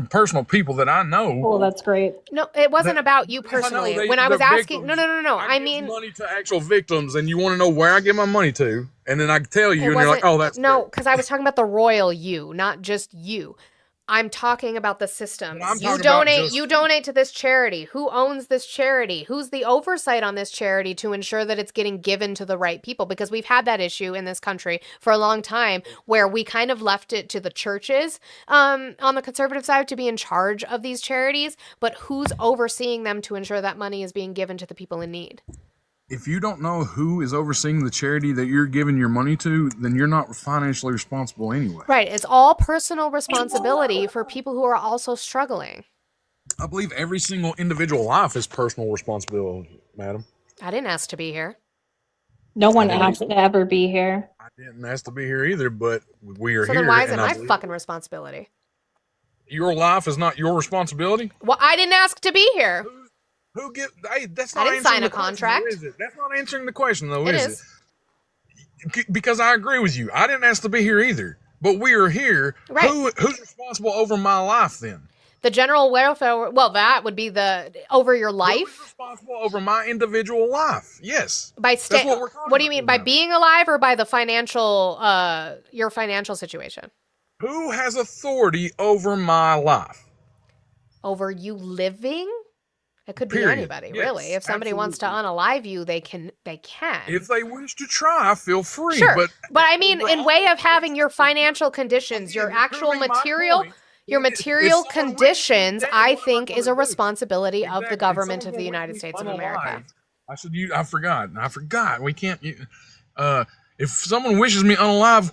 personal people that I know. Oh, that's great. No, it wasn't about you personally. When I was asking, no. I mean, money to actual victims, and you want to know where I give my money to, and then I tell you, and you're like, oh, that's no, because I was talking about the royal you, not just you. I'm talking about the system. You donate to this charity. Who owns this charity? Who's the oversight on this charity to ensure that it's getting given to the right people? Because we've had that issue in this country for a long time where we kind of left it to the churches on the conservative side to be in charge of these charities, but who's overseeing them to ensure that money is being given to the people in need? If you don't know who is overseeing the charity that you're giving your money to, then you're not financially responsible anyway. Right. It's all personal responsibility for people who are also struggling. I believe every single individual life is personal responsibility, madam. I didn't ask to be here. No one asked to ever be here. I didn't ask to be here either, but we are so here. So then why is it my fucking responsibility? Your life is not your responsibility? Well, I didn't ask to be here. That's not I didn't sign a contract. Though, is it? That's not answering the question, though, is it? Because I agree with you. I didn't ask to be here either. But we are here. Right. Who's responsible over my life then? The general welfare. Well, that would be over your life. Who's responsible over my individual life? Yes. That's what we're talking What do you mean by being alive, or by the financial, your financial situation? Who has authority over my life? Over you living? It could be anybody, really. If somebody wants to unalive you, they can. If they wish to try, feel free. Sure. But I mean, in way of having your financial conditions, your actual material, conditions, I think is a responsibility of the government of the United States of America. I forgot. We can't. If someone wishes me unalive,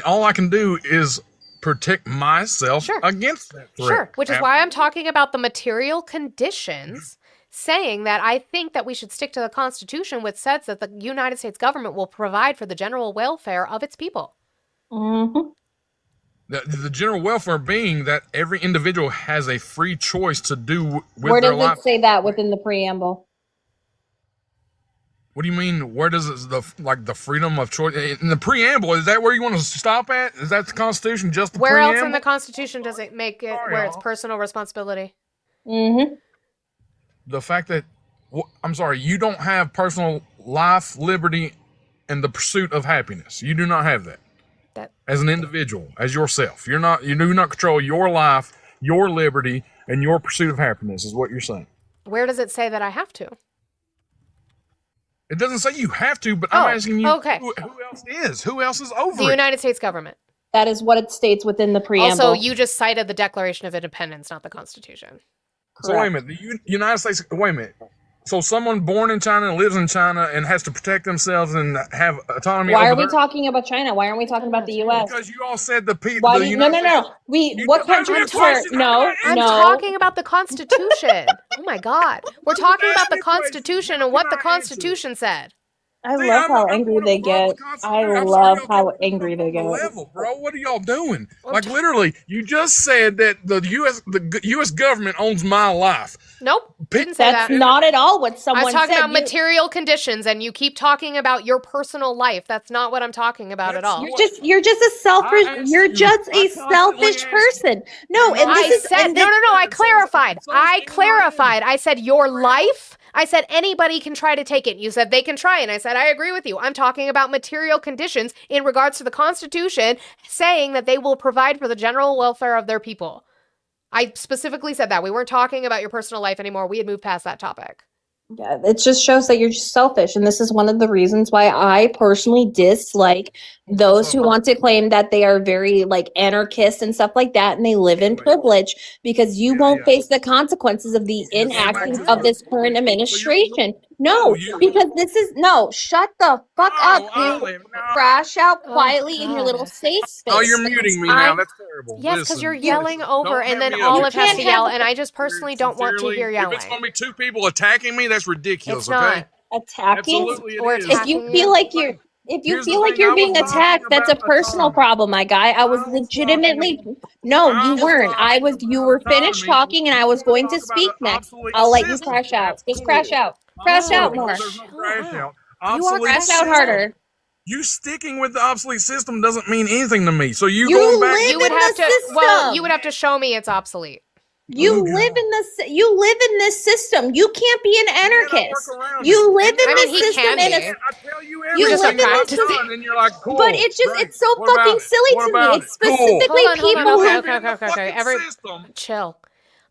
all I can do is protect myself against that threat. Sure, which is why I'm talking about the material conditions, saying that I think that we should stick to the Constitution, which says that the United States government will provide for the general welfare of its people. Mm-hmm. The general welfare being that every individual has a free choice to do with their life. Where does it say that within the preamble? What do you mean? Where does it, the freedom of choice in the preamble? Is that where you want to stop at? Is that the Constitution? Just the preamble? Where else in the Constitution does it make it where it's personal responsibility? Mm-hmm. The fact that you don't have personal life, liberty, and the pursuit of happiness. You do not have that as an individual, as yourself. You do not control your life, your liberty, and your pursuit of happiness. Is what you're saying. Where does it say that I have to? It doesn't say you have to, but I'm asking you who else is? Who else is over the United States government? That is what it states within the preamble. Also, you just cited the Declaration of Independence, not the Constitution. So wait a minute. The United States, wait a minute. So someone born in China, lives in China, and has to protect themselves and have autonomy. Why are we talking about China? Why aren't we talking about the U.S.? Because you all said the people. No. What country? No. I'm talking about the Constitution. Oh my God, we're talking about the Constitution and what the Constitution said. I love how angry they get. I love how angry they get. Bro, what are y'all doing? Like literally, you just said that the U.S. government owns my life. Nope, didn't say that. That's not at all what someone said. I'm talking about material conditions, and you keep talking about your personal life. That's not what I'm talking about at all. You're just a selfish. You're just a selfish person. No, and this is no. I clarified. I said your life. I said anybody can try to take it. You said they can try, and I said I agree with you. I'm talking about material conditions in regards to the Constitution saying that they will provide for the general welfare of their people. I specifically said that. We weren't talking about your personal life anymore. We had moved past that topic. Yeah, it just shows that you're just selfish. And this is one of the reasons why I personally dislike those who want to claim that they are very like anarchists and stuff like that, and they live in privilege, because you won't face the consequences of the inactions of this current administration. No, because this is no, shut the fuck up, you crash out quietly in your little safe space. Oh, you're muting me now. That's terrible. Yes, because Listen, you're yelling over, and then have me up. Olive You has can't to yell, have- and I just personally don't want to Sincerely, hear If yelling. it's going to be two people attacking me, that's ridiculous, It's okay? not. Attacking. Absolutely it Or is. attacking. If you feel like you're Here's the feel like thing, you're I being was talking attacked, that's a about the personal time. problem, my guy. I was I was legitimately talking- no, I you was weren't. talking You were about finished me. talking, and I was going to Talk about speak an next. obsolete I'll let you system. crash out. That's Just cool. crash out. Crash out more. There's no crash out. You are Obsolete Crash out system. harder. You sticking with the obsolete system doesn't mean anything to me. So you You going back? live You would in have the to. Well, system. you would have to show me it's obsolete. You Okay. live in this system. You can't be an anarchist. work around You it. live in I mean, this he system can in be. a I tell you You everything live in I've this- done, and you're like, cool. But it's just great. it's so What about fucking it? silly What to me. about It's it? Cool. specifically Hold on, people hold on, who okay, Live in the okay. fucking Every system. chill.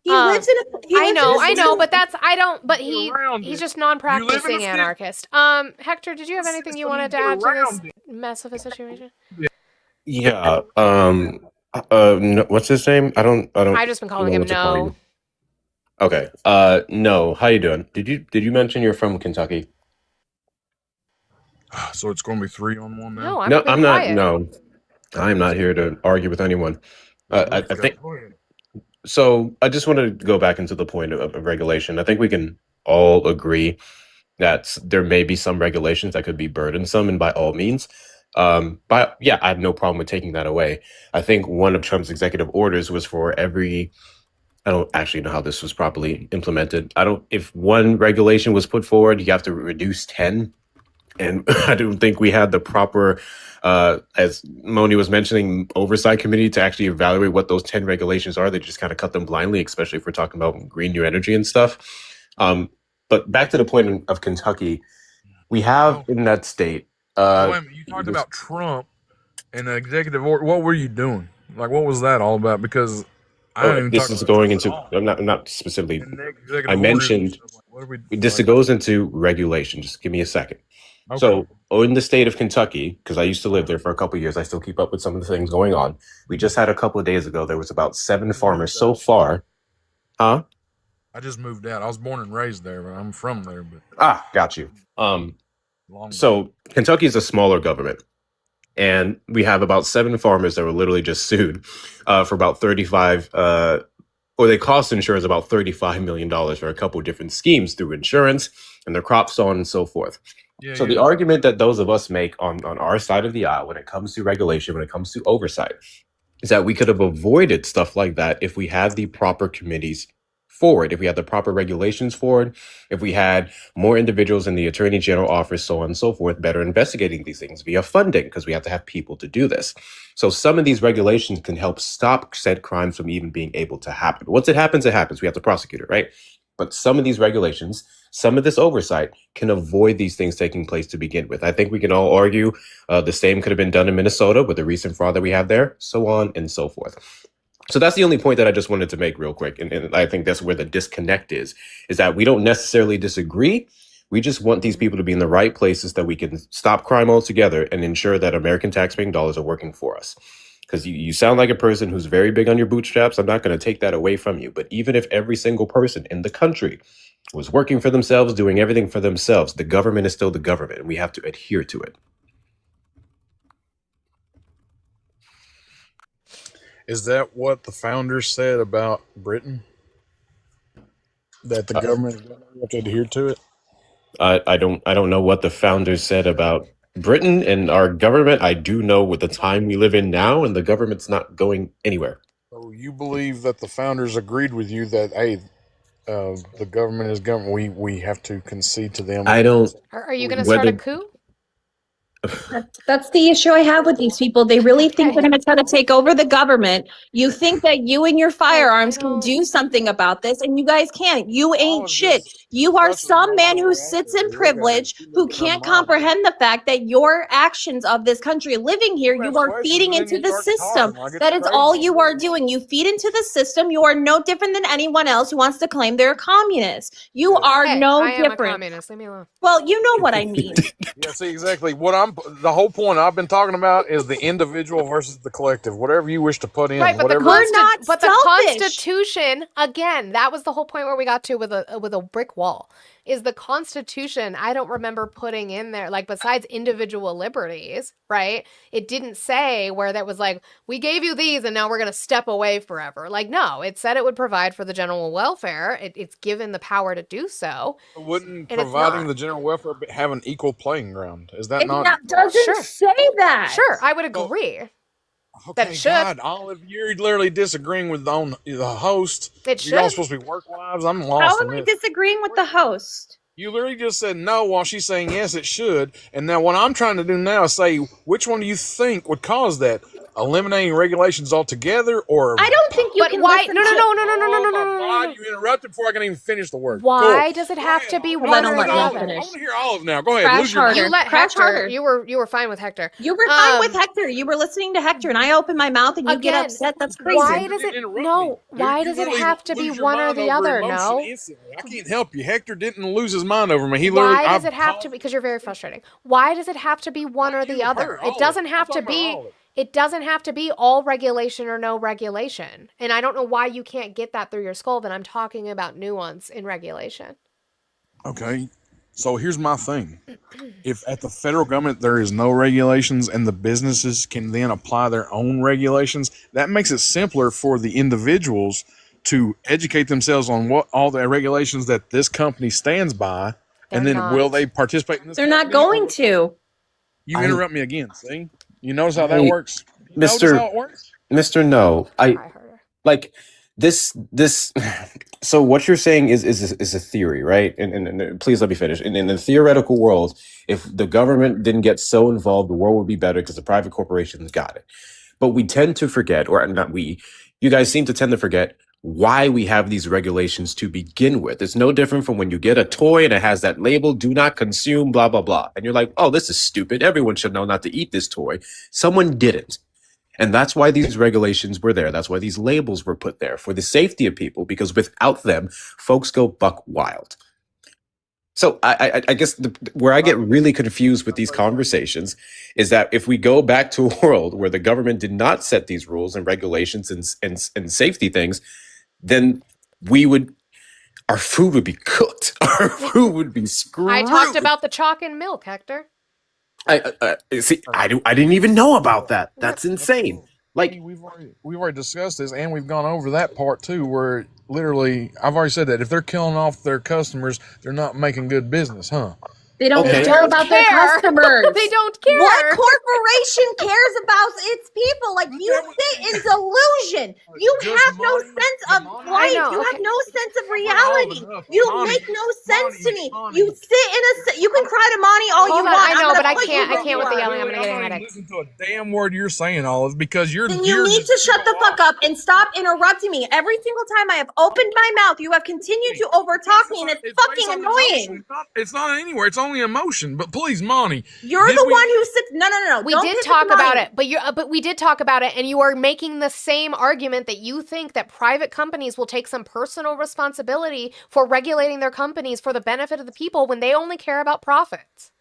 he lives in a he I lives in know, a I know, system. but that's I don't. But Get around he's it. just You live in non-practicing a system- anarchist. Hector, did you have anything you system, wanted to you add get to this around it. mess of a situation? Yeah. No, what's his name? I don't. I've just been calling know him what to call No. you. Okay. No. How you doing? Did you mention you're from Kentucky? So it's going to be 3-on-1 now. No, I'm No, being I'm not. quiet. No, I'm not here to argue with anyone. I Okay, think go ahead. so. I just want to go back into the point of regulation. I think we can all agree that there may be some regulations that could be burdensome, and by all means, but yeah, I have no problem with taking that away. I think one of Trump's executive orders was for every. I don't actually know how this was properly implemented. If one regulation was put forward, you have to reduce 10. And I don't think we had the proper, as Moni was mentioning, oversight committee to actually evaluate what those 10 regulations are. They just kind of cut them blindly, especially if we're talking about green new energy and stuff. But back to the point of Kentucky, we have in that state. Wait a minute. You talked about Trump and the executive order. What were you doing? Like, what was that all about? Because I don't even This talk is about going Trump into. at all. I'm not specifically. And the executive I orders mentioned and stuff like- what are we this like- goes into regulation. Just give me a second. Okay. So, in the state of Kentucky, because I used to live there for a couple of years, I still keep up with some of the things going on. We just had a couple of days ago, there was about 7 farmers so far. Huh? I just moved out. I was born and raised there, but I'm from there. But Got you. long So, Kentucky is a smaller government. And we have about 7 farmers that were literally just sued for about 35, or they cost insurance about $35 million for a couple of different schemes through insurance and their crops, so on and so forth. Yeah, So yeah. the argument that those of us make on our side of the aisle when it comes to regulation, when it comes to oversight, is that we could have avoided stuff like that if we had the proper committees forward, if we had the proper regulations forward, if we had more individuals in the attorney general office, so on and so forth, better investigating these things via funding, because we have to have people to do this. So some of these regulations can help stop said crimes from even being able to happen. Once it happens, it happens. We have to prosecute it, right? But some of these regulations, some of this oversight can avoid these things taking place to begin with. I think we can all argue the same could have been done in Minnesota with the recent fraud that we have there, so on and so forth. So that's the only point that I just wanted to make real quick. And I think that's where the disconnect is that we don't necessarily disagree. We just want these people to be in the right places that we can stop crime altogether and ensure that American taxpaying dollars are working for us. Because you sound like a person who's very big on your bootstraps. I'm not going to take that away from you. But even if every single person in the country was working for themselves, doing everything for themselves, the government is still the government, and we have to adhere to it. Is that what the founders said about Britain? That the government have to adhere to it? I don't know what the founders said about Britain and our government. I do know with the time we live in now, and the government's not going anywhere. So you believe that the founders agreed with you that, hey, the government is government. We have to concede to them. I don't. Are you going to start a Whether- coup? That's the issue I have with these people. They really think Okay. they're going to try to take over the government. You think that you and your firearms can don't- do something about this, and you guys can't. You All ain't of shit. this You are touches some on man the who way sits out in there. Look at it. privilege, You who look at her can't mom. comprehend the fact that your actions of this country living here, You you ask are questions, feeding and then into you the start system. talking like it's That is all crazy. you are doing. You feed into the system. You are no different than anyone else who wants to claim they're a communist. You Yeah. are Hey, no I am a different. communist. Leave me alone. Well, you know what I mean. Yeah, see exactly what the whole point I've been talking about is the individual versus the collective. Whatever you wish to put in, Right, but whatever. We're not but the selfish. Constitution, again, that was the whole point where we got to with a brick wall. Is the Constitution, I don't remember putting in there, like, besides individual liberties, right? It didn't say where that was like, we gave you these and now we're going to step away forever. Like, no, it said it would provide for the general welfare. It's given the power to do so. Wouldn't And it's providing not. the general welfare have an equal playing ground? Is that It not? doesn't Sure. say that. Sure, I would So- agree. Okay, should. God, Olive, you're literally disagreeing with the host. It You're all should. supposed to be work wives. I'm How lost am in I this. disagreeing with the host? You literally just said no while she's saying yes, it should. And now what I'm trying to do now is say, which one do you think would cause that? Eliminating regulations altogether, or I don't think you But can why? listen No, no, to- no, no, no, no, no, Oh no, my no, no, God, no. you interrupted before I can even finish the word. Why Cool. does it Go have ahead. to be I one wanna or hear the Olive. other? I want to hear Olive now. Go ahead. Crash Lose your harder. You let Crash Hector. harder. You were fine with Hector. You were fine with Um, Hector. You were listening to Hector, and I opened my mouth, and you get Again, upset. That's crazy. why Hector does didn't it interrupt no? me. Why You does it literally have to be lose your one or mind the over other? emotion No. instantly. I can't help you. Hector didn't lose his mind over me. He literally. Why does I it have to be? Because you're very frustrating. Why does it have to be one or Not the you, other? her, It Olive. doesn't I'm have to talking about be. Olive. It doesn't have to be all regulation or no regulation. And I don't know why you can't get that through your skull that I'm talking about nuance in regulation. Okay, so here's my thing. If at the federal government there is no regulations and the businesses can then apply their own regulations, that makes it simpler for the individuals to educate themselves on what all the regulations that this company stands by, They're and then will not. they participate in this? They're not company, or going to. You I- interrupt me again. See, you notice how that I- works. You notice Mr. how it works. Mr. No, Try harder. like this so what you're saying is a theory, right? And please let me finish. In the theoretical world, if the government didn't get so involved, the world would be better because the private corporations got it. But we tend to forget, or not we, you guys seem to tend to forget why we have these regulations to begin with. It's no different from when you get a toy and it has that label, do not consume, blah, blah, blah. And you're like, oh, this is stupid. Everyone should know not to eat this toy. Someone didn't. And that's why these regulations were there. That's why these labels were put there for the safety of people, because without them, folks go buck wild. So I guess where I get really confused with these conversations is that if we go back to a world where the government did not set these rules and regulations and safety things, then our food would be cooked. Our food would be screwed. I talked about the chalk and milk, Hector. See, I didn't even know about that. That's insane. Like, we've already discussed this, and we've gone over that part too, where literally I've already said that if they're killing off their customers, they're not making good business, huh? They don't Okay. care about their Care. customers. They don't care. What corporation cares about its people? Like, you sit in delusion. You Just have no money, sense the of money. life. I know, You have okay. no sense of Money, reality. enough. You Money, make no sense to me. money. You sit in you can cry to Monty all you Hold on, want. I know, I'm gonna but I put can't- you I can't with the before. yelling. I'm gonna get a not even headache. listening to a damn word you're saying, Olive, because you're. Then you need to shut the fuck up and stop interrupting me. Every single time I have opened my mouth, you have continued to overtalk me, and it's based fucking on annoying. emotion. It's not anywhere. It's only emotion. But please, Monty. You're Did the we- one who sits. No. We Don't did pick talk with about Monty. it, but we did talk about it, and you are making the same argument that you think that private companies will take some personal responsibility for regulating their companies for the benefit of the people when they only care about profits.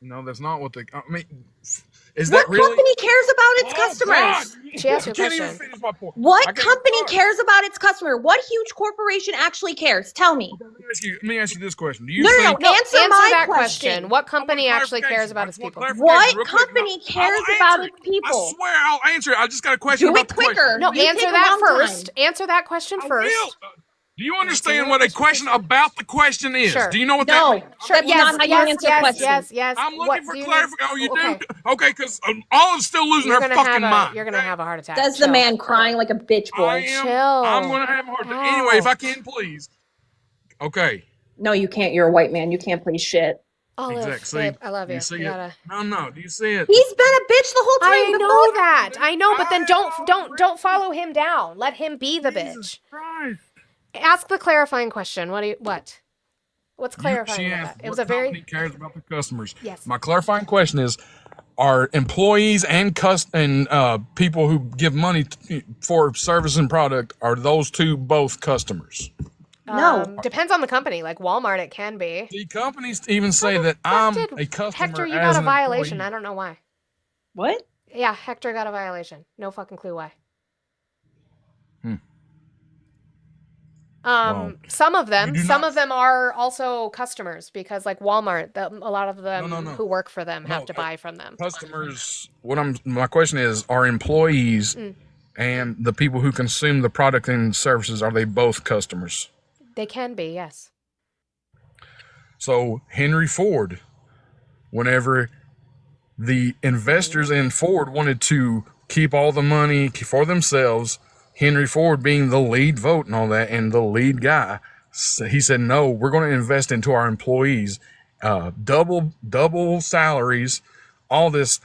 No, that's not what they. I mean, is What that really? company cares about its Oh, customers? God. She asked you I a can't even question. finish my point. I What can't company talk. cares about its customer? What huge corporation actually cares? Tell me. Let me ask you this question. Do you No. think? Answer my that question. What company I want actually cares about its people? clarification What real quick. company I'll cares answer about it. its people? I swear I'll answer it. I just got a question Do about it the quicker. question. No, You answer take a that long first. time. Answer that question I first. will. Do you understand that what a question question about the question is? Sure. Do you know what No. that means? Sure. That's Yes. not how you Yes. answer Yes. questions. Yes. I'm What looking for do you need- clarification. Oh, you okay. do? Okay, because Olive's still losing You're her gonna fucking have mind. you're gonna have a heart attack. Says the Chill. man crying like a bitch I boy. am. Chill. I'm going to have a hard time. Anyway, if Ow. I can, please. Okay. No, you can't. You're a white man. You can't play shit. Olive, Exact. See, babe, I love do you. you see You it? gotta. No. Do you see it? He's been a bitch the whole time. I The know fuck? that. I know, but then I don't follow him down. Let him be the Jesus bitch. Christ. Ask the clarifying question. What's She clarifying about asked that? It was what a very company cares about the customers. yes. My clarifying question is: are employees and people who give money for service and product, are those two both customers? No. Depends on the company. Like Walmart, it can be. The companies even say that Fuck I'm did a customer Hector, you as got a an violation. employee. I don't know why. What? Yeah, Hector got a violation. No fucking clue why. Well, Some of you them, do some not. of them are also customers because, like Walmart, a lot of them No. who work for them have No, to buy from them. Customers. My question is: are employees Mm. and the people who consume the product and services, are they both customers? They can be, yes. So Henry Ford, whenever the investors in Ford wanted to keep all the money for themselves, Henry Ford being the lead vote and all that, and the lead guy, he said, no, we're going to invest into our employees, double salaries, all this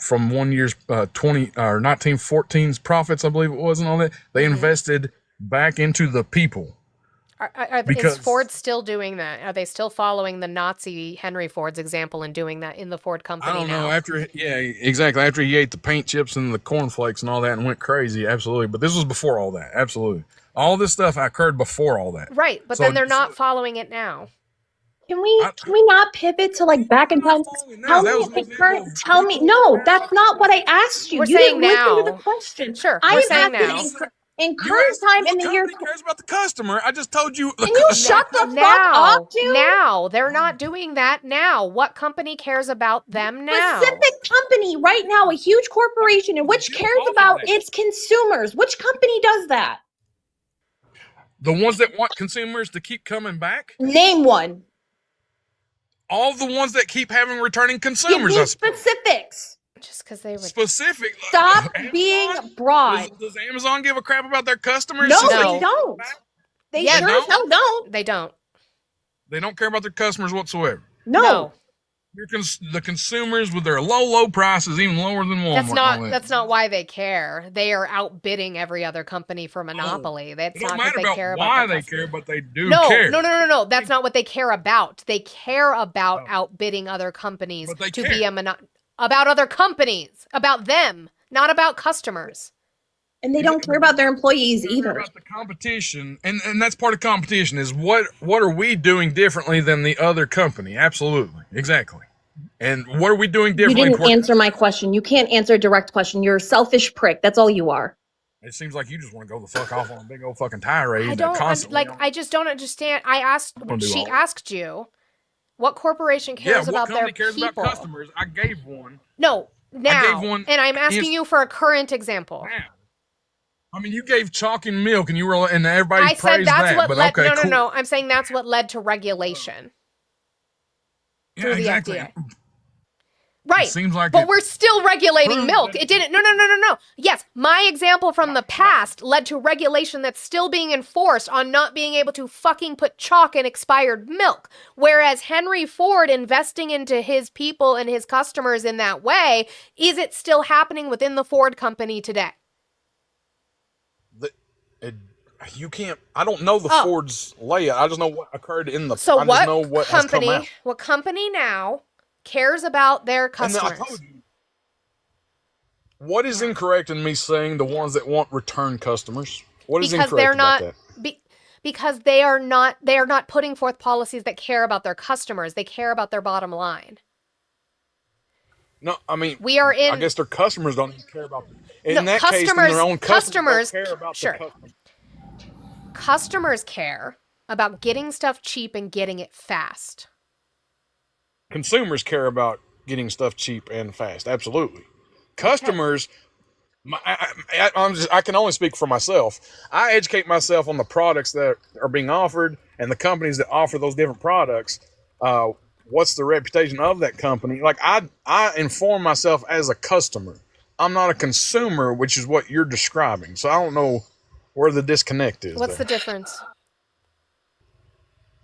from one year's 1914's profits, I believe it was, and all that. They invested back into the people. Is Because Ford still doing that? Are they still following the Nazi Henry Ford's example and doing that in the Ford company I don't know. now? Exactly. After he ate the paint chips and the cornflakes and all that and went crazy, absolutely. But this was before all that, absolutely. All this stuff occurred before all that. Right, but So- then they're not following it now. Can we not pivot to like back in time? Tell That me was in an the current. example. Tell me. No, that's not what I asked you. We're You saying didn't listen to now. the question. Sure, I we're am saying asking now. in You current asked time what in the year. company cares about the customer. I just told you. Can you shut the fuck Now, up, dude? now they're not doing that now. What company cares about them now? Specific company right now, a huge corporation, in which Get cares off of about that. its consumers. Which company does that? The ones that want consumers to keep coming back? Name one. All the ones that keep having returning Give consumers, me I suppose. specifics. Just because they were. Specific. Stop Amazon? being broad. Does Amazon give a crap about their customers? No, since No. they keep don't. coming back? They Yeah, sure as hell don't. They don't. They don't care about their customers whatsoever. No. The consumers with their low prices, even lower than Walmart. and all that. That's not why they care. They are outbidding every other company for monopoly. That's It don't not because matter they about care why about their they care, customers. but they do No, care. no. That's not what they care about. They care about outbidding other companies But they to care. be about other companies, about them, not about customers. And they don't care about their employees They care either. about the competition, and that's part of competition. Is what are we doing differently than the other company? Absolutely, exactly. And what are we doing You differently? didn't answer my question. You can't answer a direct question. You're a selfish prick. That's all you are. It seems like you just want to go the fuck off on a big old fucking tirade. I that don't constantly I just don't understand. Don't do She all that. asked you what corporation cares what about their company cares people. about customers? I gave one. No, now. gave one and I'm asking ins- you for a current example. Now. I mean, you gave chalk and milk, and you were, and everybody I said praised that's that. what But led. okay, no, cool. no. I'm saying that's what led to regulation through the exactly. FDA. Right. It seems like but it we're still regulating proves milk. that- It didn't. No. Yes, my example from the past led to regulation that's still being enforced on not being able to fucking put chalk in expired milk. Whereas Henry Ford investing into his people and his customers in that way, is it still happening within the Ford company today? You can't. I don't know the Oh. Ford's layout. I just know what occurred in the. So I just know what has come out. what company now cares about their And customers? I told you. What is incorrect in me saying the ones that want return customers? What is Because incorrect they're about not that? because they are not putting forth policies that care about their customers. They care about their bottom line. No, I mean, We are in I guess their customers don't even care about them. In No, that case, then customers- their own customers customers- don't care about sure. the customers. Customers care about getting stuff cheap and getting it fast. Consumers care about getting stuff cheap and fast. Absolutely. Customers, I can only speak for myself. I educate myself on the products that are being offered and the companies that offer those different products. What's the reputation of that company? Like I inform myself as a customer. I'm not a consumer, which is what you're describing. So I don't know where the disconnect is. What's there. the difference?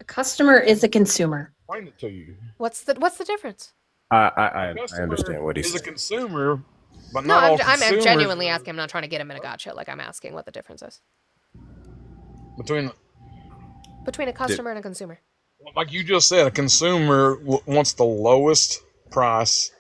A customer is a consumer. explain it to you. What's the difference? I Customer understand what he's is a saying. consumer, but No, not all I'm consumers genuinely are asking. I'm not trying to get him in a gotcha. Like, I'm asking what the difference is between. between a customer and a consumer. Like you just said, a consumer wants the lowest price.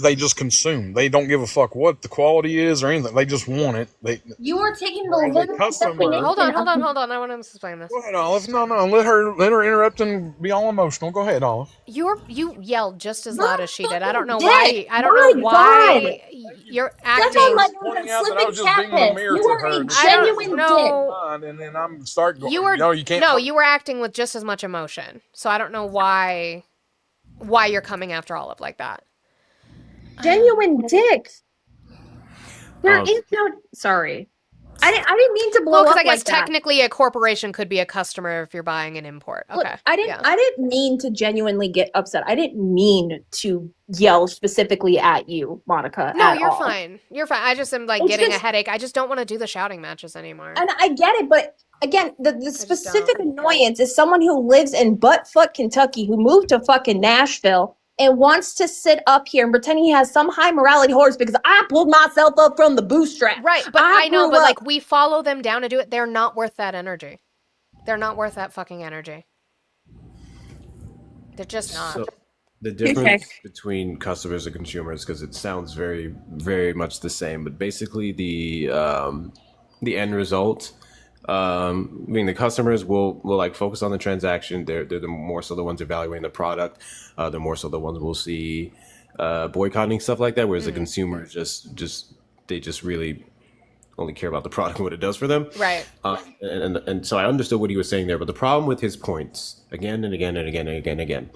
They just consume. They don't give a fuck what the quality is or anything. They just want it. You are taking the Whereas a literal customer- definition Hold on, of hold on, hold on. I want to explain this. Go ahead, Olive. No, let her interrupt and be all emotional. Go ahead, Olive. You yelled just as My loud as she did. I don't know fucking why. dick. I don't My know why you're Step acting. on my Pointing nose out and that I slip was and just cat being the piss. mirror You to are her. a and I don't genuine dick. know. And then I'm start going. You were No, you can't. no, you were acting with just as much emotion. So I don't know why you're coming after Olive like that. Genuine dicks. There Um, is no. Sorry, I didn't mean to blow Well, because up I guess like that. technically a corporation could be a customer if you're buying an import. Look, Okay. I didn't. Yeah. I didn't mean to genuinely get upset. I didn't mean to yell specifically at you, Monica. No, at you're all. fine. You're fine. I just am like It's getting a just- headache. I just don't want to do the shouting matches anymore. And I get it, but again, the just specific don't. annoyance is someone who lives in buttfuck Kentucky who moved to fucking Nashville and wants to sit up here and pretend he has some high morality horse because I pulled myself up from the bootstrap. Right, but I know, grew but up- like we follow them down to do it. They're not worth that energy. They're not worth that fucking energy. They're just not. So the difference between customers and consumers, because it sounds very, very much the same, but basically the end result, being the customers will like focus on the transaction. They're the more so the ones evaluating the product. They're more so the ones we'll see boycotting stuff like that. Whereas the consumer they just really only care about the product and what it does for them. Right. And so I understood what he was saying there, but the problem with his points again and again and again and again and again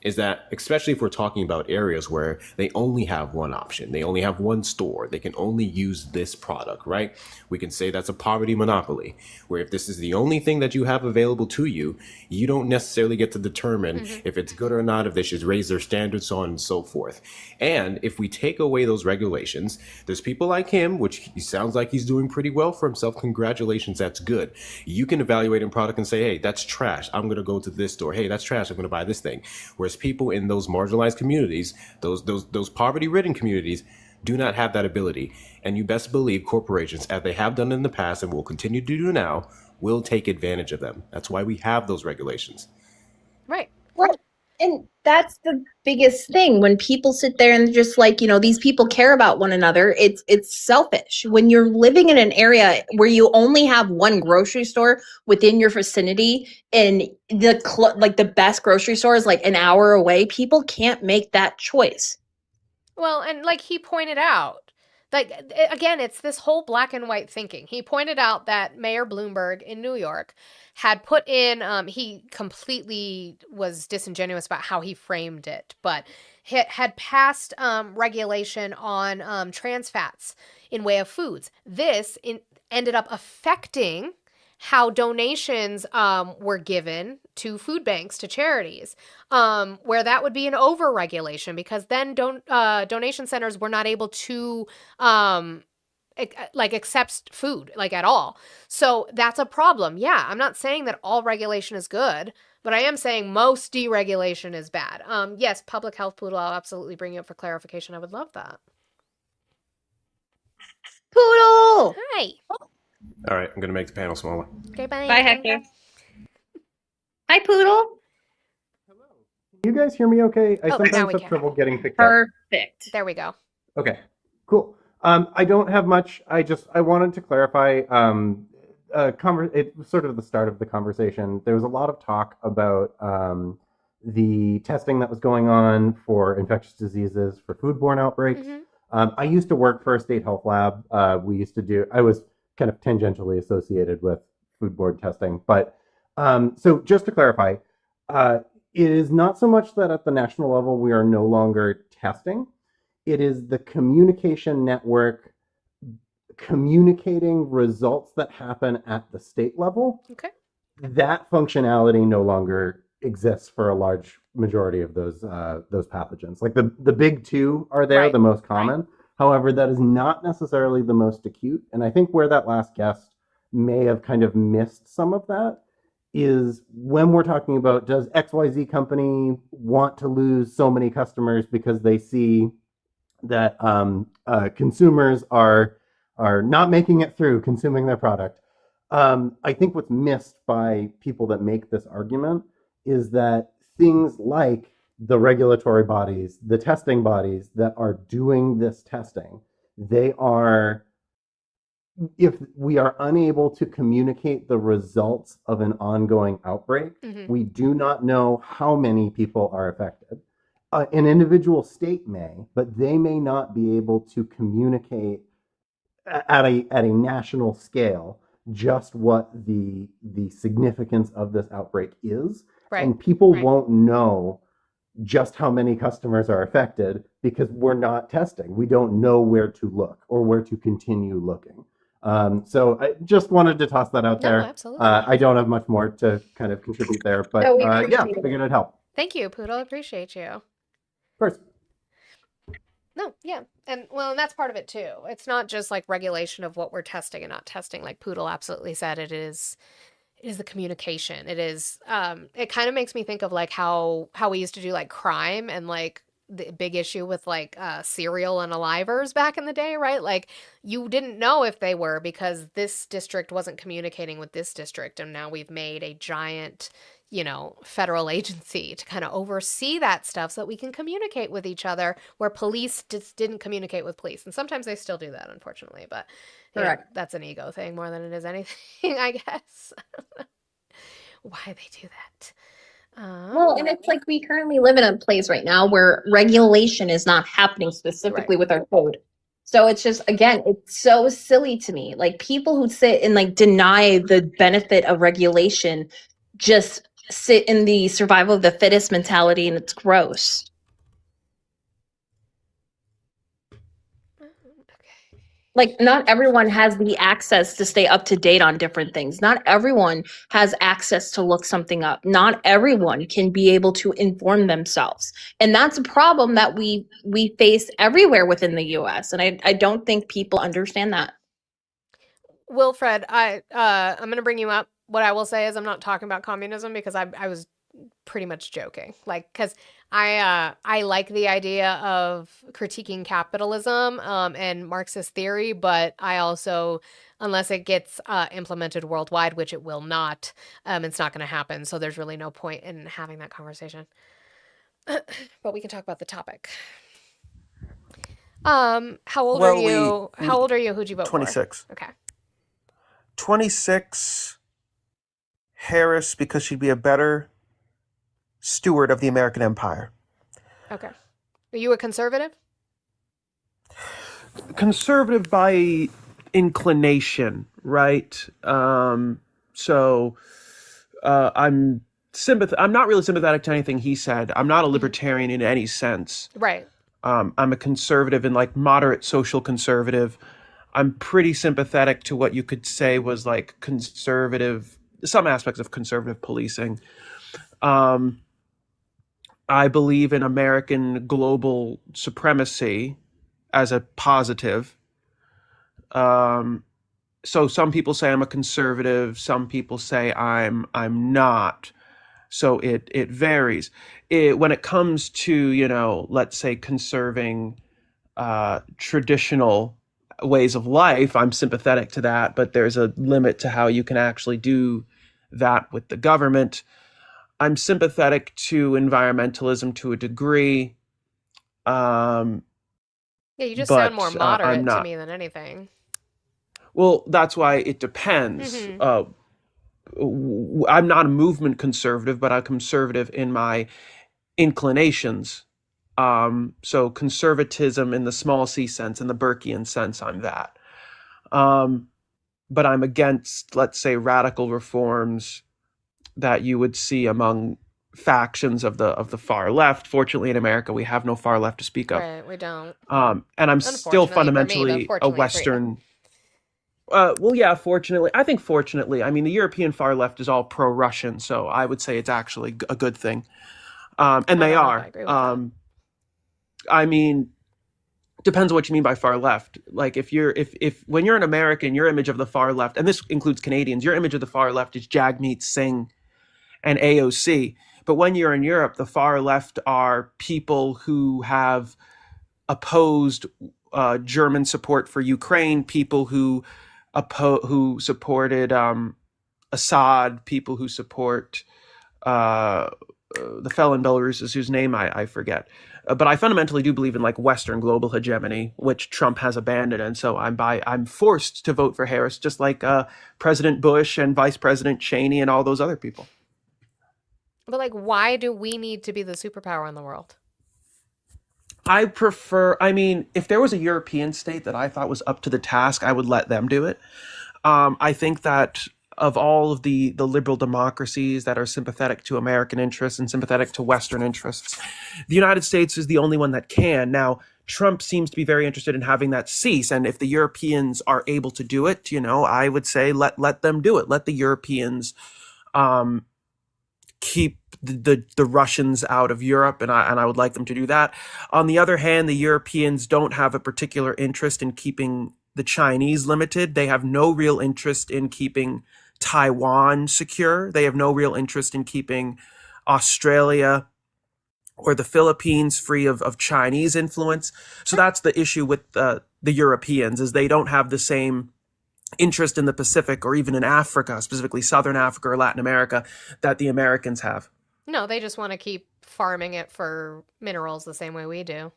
is that, especially if we're talking about areas where they only have one option, they only have one store, they can only use this product, right? We can say that's a poverty monopoly, where if this is the only thing that you have available to you, you don't necessarily get to determine if it's good or not, if they should raise their standards, so on and so forth. And if we take away those regulations, there's people like him, which he sounds like he's doing pretty well for himself. Congratulations, that's good. You can evaluate a product and say, hey, that's trash, I'm going to go to this store. Hey, that's trash, I'm going to buy this thing. Whereas people in those marginalized communities, those poverty-ridden communities, do not have that ability. And you best believe corporations, as they have done in the past and will continue to do now, will take advantage of them. That's why we have those regulations. Right. Well, and that's the biggest thing when people sit there and just like, these people care about one another. It's selfish. When you're living in an area where you only have one grocery store within your vicinity and the best grocery store is like an hour away, people can't make that choice. Well, and like he pointed out, like again, it's this whole black and white thinking. He pointed out that Mayor Bloomberg in New York had put in, he completely was disingenuous about how he framed it, but had passed regulation on trans fats in way of foods. This ended up affecting how donations were given to food banks, to charities, where that would be an over-regulation because then donation centers were not able to accept food at all. So that's a problem. Yeah, I'm not saying that all regulation is good, but I am saying most deregulation is bad. Yes, public health, Poodle, I'll absolutely bring you up for clarification. I would love that. Poodle! Hi. All right, I'm going to make the panel smaller. Okay, bye. Bye, Hector. Hi, Poodle. Can you guys hear me okay? I now sometimes we have can. trouble getting picked up. Perfect. There we go. Okay, cool. I don't have much. I wanted to clarify. It was sort of the start of the conversation. There was a lot of talk about the testing that was going on for infectious diseases, for foodborne outbreaks. I used to work for a state health lab. I was kind of tangentially associated with foodborne testing. But so just to clarify, it is not so much that at the national level we are no longer testing. It is the communication network communicating results that happen at the state level. Okay. That functionality no longer exists for a large majority of those pathogens. Like the big two are there, Right. the most common. However, that is not necessarily the most acute. And I think where that last guest may have kind of missed some of that is when we're talking about, does XYZ company want to lose so many customers because they see that consumers are not making it through consuming their product. I think what's missed by people that make this argument is that things like the regulatory bodies, the testing bodies that are doing this testing, they are, if we are unable to communicate the results of an ongoing outbreak, we do not know how many people are affected. An individual state may, but they may not be able to communicate at a national scale just what the significance of this outbreak is, Right. and people won't know just how many customers are affected because we're not testing. We don't know where to look or where to continue looking. So I just wanted to toss that out No, there. absolutely. I don't have much more to kind of contribute there, but No, we yeah, appreciate it. figured it'd help. Thank you, Poodle. Appreciate you. First. No, yeah. And well, and that's part of it too. It's not just like regulation of what we're testing and not testing. Like Poodle absolutely said, it is the communication. It is it kind of makes me think of like how we used to do like crime and like the big issue with like serial and alivers back in the day, right? Like you didn't know if they were because this district wasn't communicating with this district, and now we've made a giant, you know, federal agency to kind of oversee that stuff so that we can communicate with each other, where police just didn't communicate with police. And sometimes they still do that, unfortunately, but you know, Correct. that's an ego thing more than it is anything, I guess. Why they do that. Well, and it's like we currently live in a place right now where regulation is not happening specifically with our code. So it's just, again, it's so silly to me. Like people who sit and like deny the benefit of regulation just sit in the survival of the fittest mentality, and it's gross. Like not everyone has the access to stay up to date on different things. Not everyone has access to look something up. Not everyone can be able to inform themselves. And that's a problem that we face everywhere within the US. And I don't think people understand that. Wilfred, I'm going to bring you up. What I will say is I'm not talking about communism because I was pretty much joking. Like, because I like the idea of critiquing capitalism and Marxist theory, but I also, unless it gets implemented worldwide, which it will not, it's not going to happen. So there's really no point in having that conversation. But we can talk about the topic. How old are you? How old are you? Who'd you vote 26. for? Okay. 26, Harris, because she'd be a better steward of the American empire. Okay. Are you a conservative? Conservative by inclination, right? I'm not really sympathetic to anything he said. I'm not a libertarian in any sense. Right. I'm a conservative and like moderate social conservative. I'm pretty sympathetic to what you could say was like conservative, some aspects of conservative policing. I believe in American global supremacy as a positive. So some people say I'm a conservative, some people say I'm not. So it varies. When it comes to, you know, let's say conserving traditional ways of life, I'm sympathetic to that, but there's a limit to how you can actually do that with the government. I'm sympathetic to environmentalism to a degree. Yeah, you just sound more moderate to me than anything. Well, that's why it depends. Mm-hmm. I'm not a movement conservative, but I'm conservative in my inclinations. So conservatism in the small c sense, in the Burkean sense, I'm that. But I'm against, let's say, radical reforms that you would see among factions of the far left. Fortunately, in America, we have no far left to speak of. Right, we don't. And I'm still fundamentally a Western. Well, yeah, fortunately. I think fortunately. I mean, the European far left is all pro-Russian, so I would say it's actually a good thing. And they are. I mean, depends on what you mean by far left. Like if when you're an American, your image of the far left, and this includes Canadians, your image of the far left is Jagmeet Singh and AOC. But when you're in Europe, the far left are people who have opposed German support for Ukraine, people who supported Assad, people who support the fellow in Belarus, whose name I forget. But I fundamentally do believe in like Western global hegemony, which Trump has abandoned, and so I'm forced to vote for Harris, just like President Bush and Vice President Cheney and all those other people. But like, why do we need to be the superpower in the world? I mean, if there was a European state that I thought was up to the task, I would let them do it. I think that of all of the liberal democracies that are sympathetic to American interests and sympathetic to Western interests, the United States is the only one that can. Now, Trump seems to be very interested in having that cease, and if the Europeans are able to do it, I would say let them do it. Let the Europeans keep the Russians out of Europe, and I would like them to do that. On the other hand, the Europeans don't have a particular interest in keeping the Chinese limited. They have no real interest in keeping Taiwan secure. They have no real interest in keeping Australia or the Philippines free of Chinese influence. So that's the issue with the Europeans, is they don't have the same interest in the Pacific or even in Africa, specifically Southern Africa or Latin America, that the Americans have. No, they just want to keep farming it for minerals the same way we do.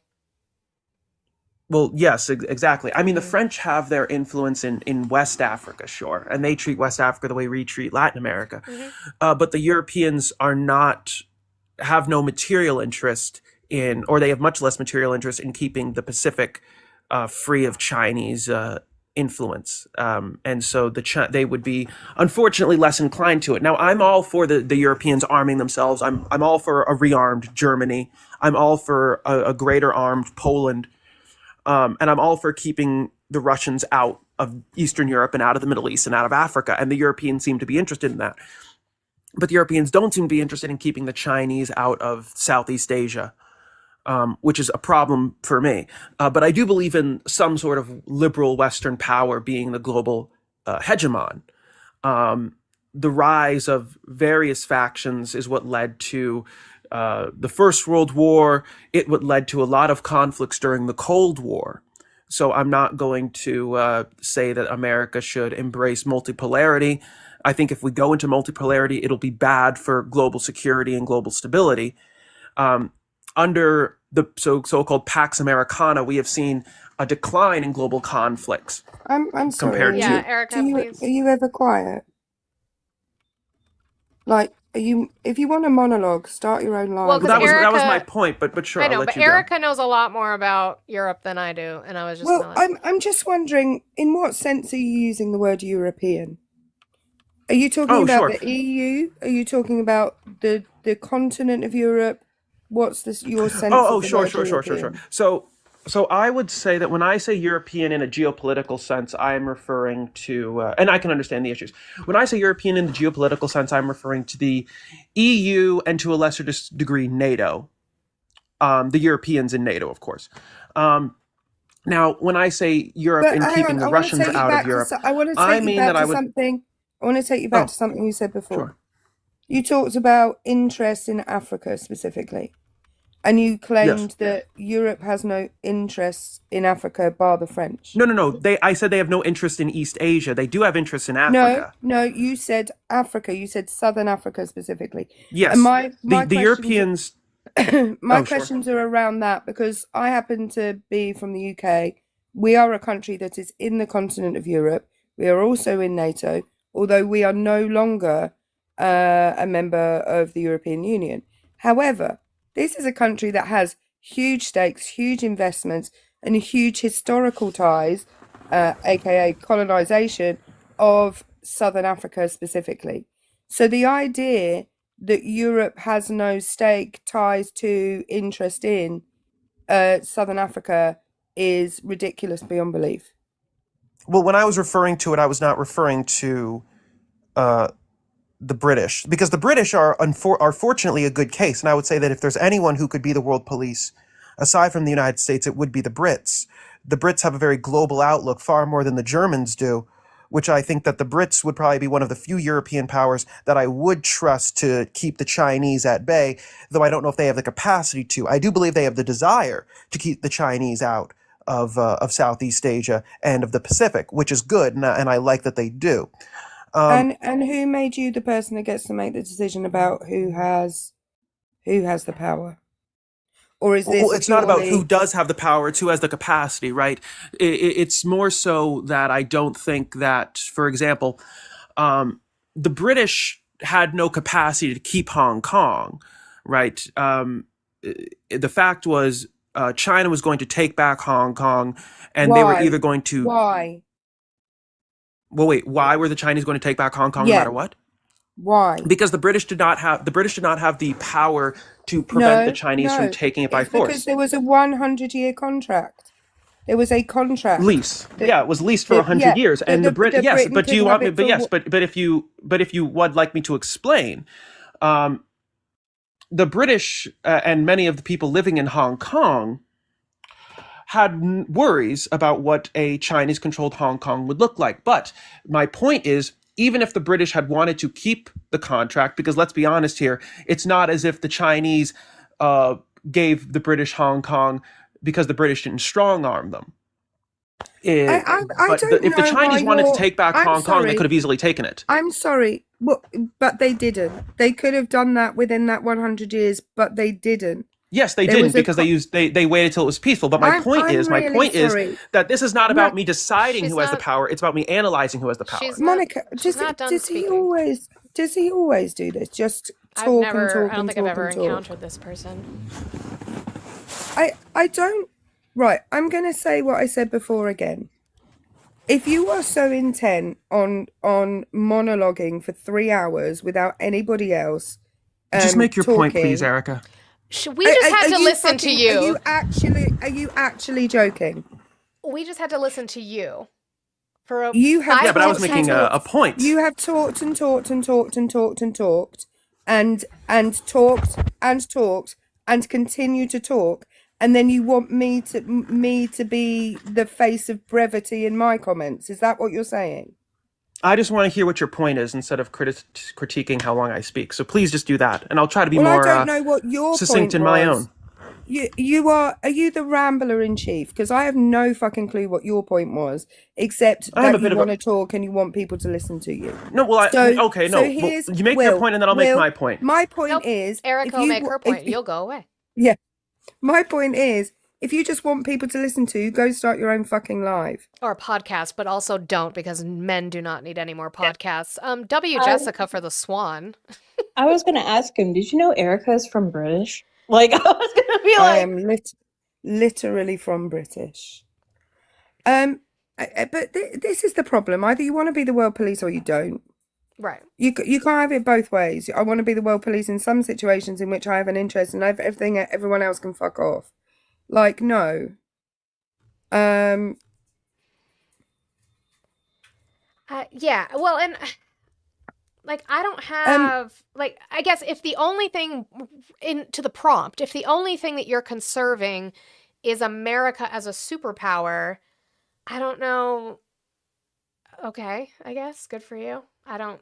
Well, yes, exactly. I mean, the French have their influence in West Africa, sure, and they treat West Africa the way we treat Latin America. But the Europeans have no material interest in, or they have much less material interest in keeping the Pacific free of Chinese influence. And so they would be, unfortunately, less inclined to it. Now, I'm all for the Europeans arming themselves. I'm all for a rearmed Germany. I'm all for a greater armed Poland. And I'm all for keeping the Russians out of Eastern Europe and out of the Middle East and out of Africa. And the Europeans seem to be interested in that. But the Europeans don't seem to be interested in keeping the Chinese out of Southeast Asia, which is a problem for me. But I do believe in some sort of liberal Western power being the global hegemon. The rise of various factions is what led to the First World War. It what led to a lot of conflicts during the Cold War. So I'm not going to say that America should embrace multipolarity. I think if we go into multipolarity, it'll be bad for global security and global stability. Under the so-called Pax Americana, we have seen a decline in global conflicts. I'm sorry. Compared Yeah, to- Erica, please. Are you ever quiet? Like, if you want a monologue, start your own line. Well, 'cause that was Erica- my point, but sure, I I'll know, let but you go. Erica knows a lot more about Europe than I do, and I was just Well, gonna I'm just wondering, in what sense are you using the word European? Are you talking Oh, about sure. the EU? Are you talking about the continent of Europe? What's your sense Oh, of the sure. word European? So I would say that when I say European in a geopolitical sense, I'm referring to, and I can understand the issues. When I say European in the geopolitical sense, I'm referring to the EU and to a lesser degree NATO. The Europeans in NATO, of course. Now, when I say Europe But and hang keeping on, the I want to Russians take you out back of to Europe, I want to I take you mean back that I to would. something. I want to take you back Oh, to something you said before. sure. You talked about interest in Africa specifically, and you claimed that Europe has no interest in Africa bar the French. No. I said they have no interest in East Asia. They do have interest in Africa. No, you said Africa. You said Southern Africa specifically. Yes. And my The questions- Europeans. my Oh, sure. questions are around that because I happen to be from the UK. We are a country that is in the continent of Europe. We are also in NATO, although we are no longer a member of the European Union. However, this is a country that has huge stakes, huge investments, and huge historical ties, aka colonization, of Southern Africa specifically. So the idea that Europe has no stake, ties to, interest in Southern Africa is ridiculous beyond belief. Well, when I was referring to it, I was not referring to the British, because the British are fortunately a good case, and I would say that if there's anyone who could be the world police, aside from the United States, it would be the Brits. The Brits have a very global outlook, far more than the Germans do, which I think that the Brits would probably be one of the few European powers that I would trust to keep the Chinese at bay, though I don't know if they have the capacity to. I do believe they have the desire to keep the Chinese out of Southeast Asia and of the Pacific, which is good, and I like that they do. And who made you the person that gets to make the decision about who has the power? Or is this Well, it's not about who purely does have the power, it's who has the capacity, right? It's more so that I don't think that, for example, the British had no capacity to keep Hong Kong, right? The fact was China was going to take back Hong Kong, and they were why? either going to. Why? Well, wait, why were the Chinese going to take back Hong Kong no Yeah. matter what? Why? Because the British did not have the power to prevent the No, Chinese from no. taking it by It's because force. there was a 100-year contract. There was a contract Lease. that Yeah, it was leased for yeah, 100 years, and the Brit. the Yes, Britain but do could you have want me? it But for yes, but if you would like me to explain, the British and many of the people living in Hong Kong had worries about what a Chinese-controlled Hong Kong would look like. But my point is, even if the British had wanted to keep the contract, because let's be honest here, it's not as if the Chinese gave the British Hong Kong because the British didn't strong-arm them. I But don't if the know Chinese why wanted to you're take back I'm Hong Kong, they sorry. could have easily taken it. I'm sorry. Well, but they didn't. They could have done that within that 100 years, but they didn't. Yes, they There didn't was a because they waited till it was peaceful. But my point I'm is really sorry. that this is not about No, me deciding She's who has the not. power. It's about me analyzing who has the power. She's not. Monica, She's not done does he speaking. always do this? Just I've talk never. and talk I don't and think I've talk ever and talk. encountered this person. I don't. Right, I'm going to say what I said before again. If you are so intent on monologuing for 3 hours without anybody else Just make your point, please, talking, Erica. We just had to you listen to fucking- you. Are you actually joking? We just had to listen to you for a You have Yeah, but I was talked making and a talked. point. You have talked and talked and talked and talked and talked and talked and talked and continue to talk, and then you want me to be the face of brevity in my comments. Is that what you're saying? I just want to hear what your point is instead of critiquing how long I speak. So please just do that, and I'll try to be Well, more I don't know what your succinct point in my was. own. Are you the rambler in chief? Because I have no fucking clue what your point was, except I am that a bit you of a- want to talk and you want people to listen to you. No, well, okay, no. So Well, here's you make your point, and then I'll make my point. My point Nope. is, Erica if will you make her if- point. You'll go away. yeah. My point is, if you just want people to listen to, go start your own fucking live. Or podcast, but also don't because men do not need any more podcasts. W I- Jessica for the Swan. I was gonna ask him, did you know Erica is from British? Like, I was gonna be I like, am literally from British. But this is the problem. Either you want to be the world police or you don't. Right. You can't have it both ways. I want to be the world police in some situations in which I have an interest, and everything everyone else can fuck off. Like, no. Yeah. Well, and like I don't have like I guess if the only thing to the prompt, if the only thing that you're conserving is America as a superpower, I don't know. Okay, I guess good for you. I don't.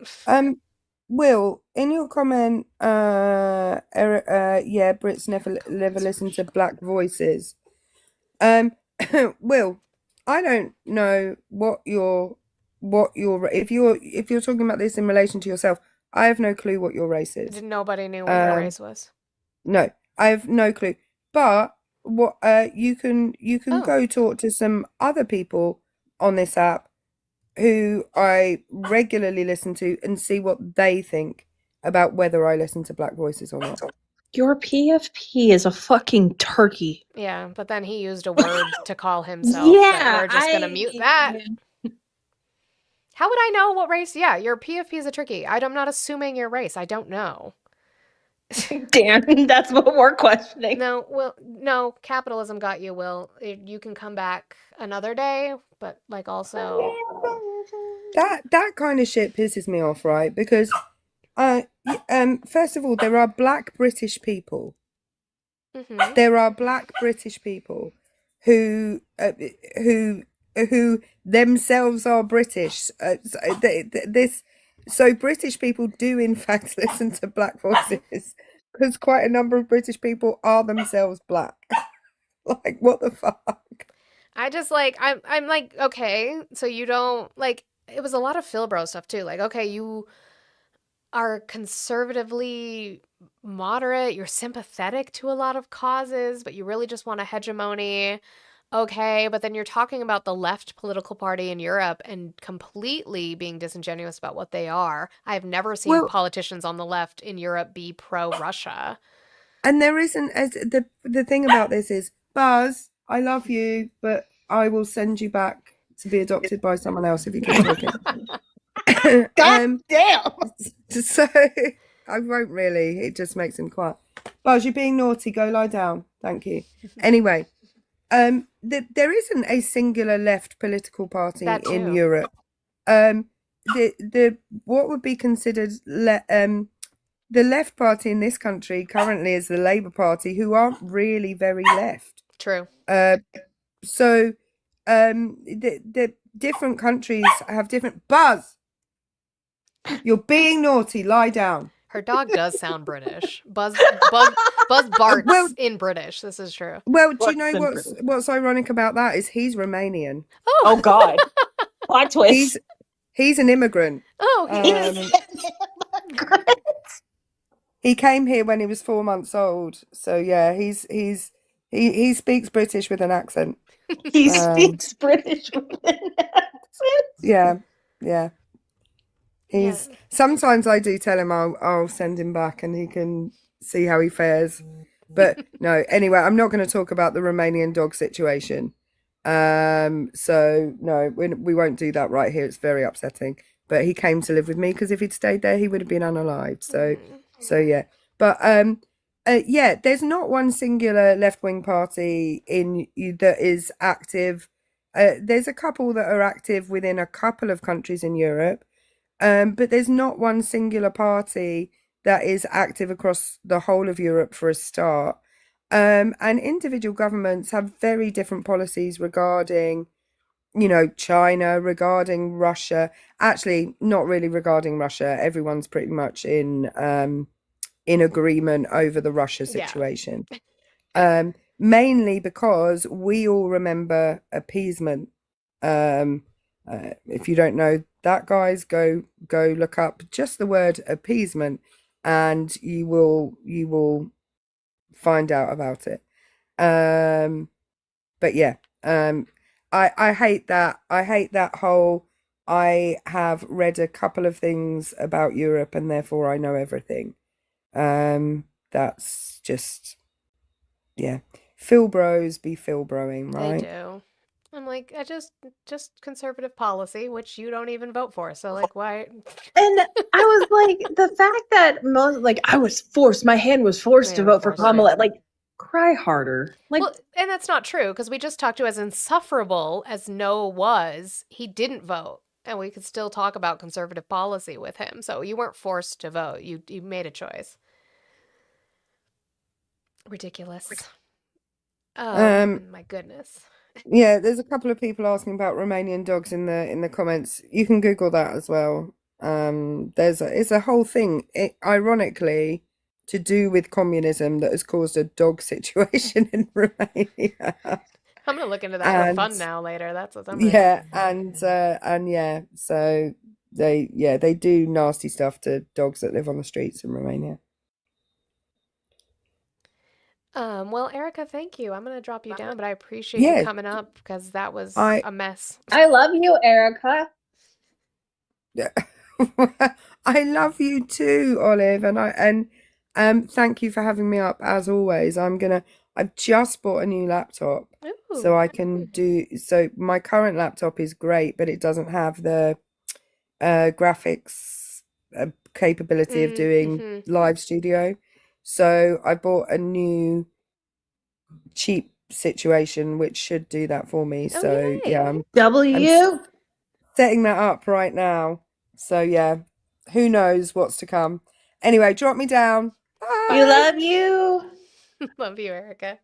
Will, in your comment, yeah, Brits never listen to black voices. Will, I don't know what your if you're talking about this in relation to yourself, I have no clue what your race is. Nobody knew what your race was. No, I have no clue. But what you can go talk to some other people on this app who I regularly listen to and see what they think about whether I listen to black voices or not. your PFP is a fucking turkey. Yeah, but then he used a word to call himself. We're just gonna mute that. How would I know what race? Yeah, your PFP is a tricky. I'm not assuming your race. I don't know. Damn, that's what we're questioning. No, Will. No, capitalism got you, Will. You can come back another day, but like also. That kind of shit pisses me off, right? Because, first of all, there are black British people. Mhm. There are black British people who who themselves are British. So British people do in fact listen to Black Voices because quite a number of British people are themselves black. Like, what the fuck? I just like I'm like, okay, so you don't like it was a lot of Philbro stuff too. Like, okay, you are conservatively moderate, you're sympathetic to a lot of causes, but you really just want a hegemony. Okay, but then you're talking about the left political party in Europe and completely being disingenuous about what they are. I've never seen Well, politicians on the left in Europe be pro-Russia. and there isn't as the thing about this is, Buzz, I love you, but I will send you back to be adopted by someone else if you keep talking. God damn. So I won't really. It just makes him quiet. Buzz, you're being naughty. Go lie down. Thank you. Anyway, there isn't a singular left political party That in too. Europe. The what would be considered the left party in this country currently is the Labour Party, who aren't really very left. True. So the different countries have different. Buzz, you're being naughty. Lie down. Her dog does sound British. Buzz barks Well, in British. This is true. well, do you What's know in what's ironic about that is he's Romanian. Oh God. Plot twist. He's an immigrant. Oh, Um, he came here when he was 4 months old. So yeah, he speaks British with an accent. He speaks British with an accent. Yeah, yeah. yeah. Sometimes I do tell him I'll send him back and he can see how he fares. But no, anyway, I'm not going to talk about the Romanian dog situation. So no, we won't do that right here. It's very upsetting. But he came to live with me because if he'd stayed there, he would have been unalived. So yeah. But yeah, there's not one singular left-wing party that is active. There's a couple that are active within a couple of countries in Europe. But there's not one singular party that is active across the whole of Europe for a start. And individual governments have very different policies regarding, China, regarding Russia. Actually, not really regarding Russia. Everyone's pretty much in agreement over the Russia situation. Mainly because we all remember appeasement. If you don't know that, guys, go look up just the word appeasement and you will find out about it. But yeah, I hate that. I hate that whole I have read a couple of things about Europe and therefore I know everything. That's just, yeah. Philbros be Philbroing, They right? do. I'm like, I just conservative policy, which you don't even vote for. So like, why? And I was like, the fact that my hand was forced to Yeah, vote for forced, Kamala, like, cry harder. Like, Well, and that's not true because we just talked to as insufferable as No was, he didn't vote. And we could still talk about conservative policy with him. So you weren't forced to vote. You made a choice. Ridiculous. Oh my goodness. Yeah, there's a couple of people asking about Romanian dogs in the comments. You can Google that as well. It's a whole thing, ironically, to do with communism that has caused a dog situation in Romania. I'm gonna look into that for fun And now later. That's what I'm yeah, and yeah, so they do nasty stuff to dogs that live on the streets in Romania. Well, Erica, thank you. I'm gonna drop you down, but I appreciate you Yeah, coming up because that was I a mess. I love you, Erica. I love you too, Olive, and thank you for having me up as always. I've just bought a new laptop so Ooh. I can do so my current laptop is great, but it doesn't have the graphics capability of doing Mm-hmm. live studio. So I bought a new cheap situation which should do that for me. Oh, So yeah, yay. I'm W. setting that up right now. So yeah, who knows what's to come. Anyway, drop me down. We Bye. love you. Love you, Erica.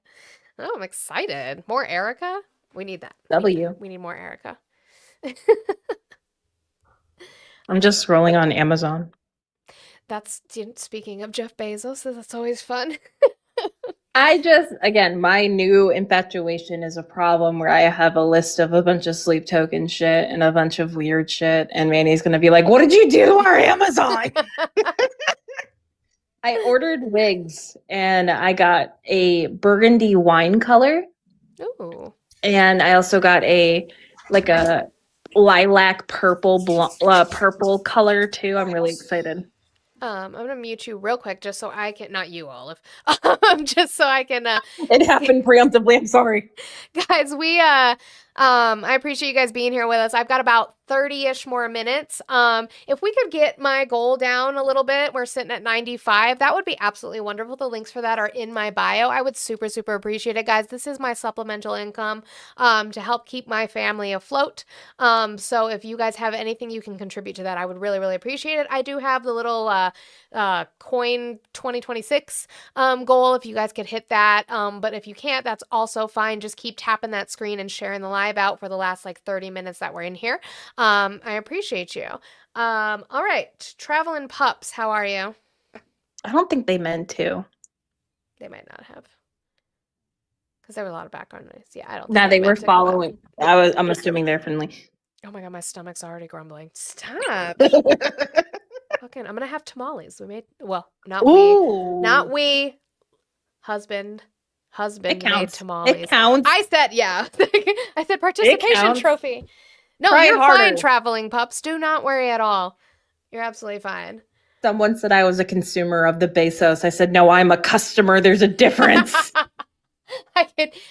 Oh, I'm excited. More Erica? We need that. W. We need more Erica. I'm just scrolling on Amazon. That's speaking of Jeff Bezos, that's always fun. Again, my new infatuation is a problem where I have a list of a bunch of sleep token shit and a bunch of weird shit, and Manny's gonna be like, "What did you do to our Amazon?" I ordered wigs, and I got a burgundy wine color, Ooh. and I also got a lilac purple purple color too. I'm really excited. I'm gonna mute you real quick just so I can, not you, Olive, just so I can It happened preemptively. I'm sorry. guys, I appreciate you guys being here with us. I've got about 30-ish more minutes. If we could get my goal down a little bit, we're sitting at 95. That would be absolutely wonderful. The links for that are in my bio. I would super, super appreciate it, guys. This is my supplemental income to help keep my family afloat. So if you guys have anything you can contribute to that, I would really, really appreciate it. I do have the little coin 2026 goal if you guys could hit that. But if you can't, that's also fine. Just keep tapping that screen and sharing the live out for the last like 30 minutes that we're in here. I appreciate you. All right, Traveling Pups, how are you? I don't think they meant to. They might not have, because there was a lot of background noise. Yeah, I don't. Nah, think they were meant to, but- following. I'm assuming they're friendly. Oh my god, my stomach's already grumbling. Stop. Fucking, I'm gonna have tamales. Not we. Husband made counts. tamales. It counts. I said, yeah. I said participation counts. trophy. No, Try you're harder. fine, Traveling Pups. Do not worry at all. You're absolutely fine. Someone said I was a consumer of the Bezos. I said, no, I'm a customer. There's a difference.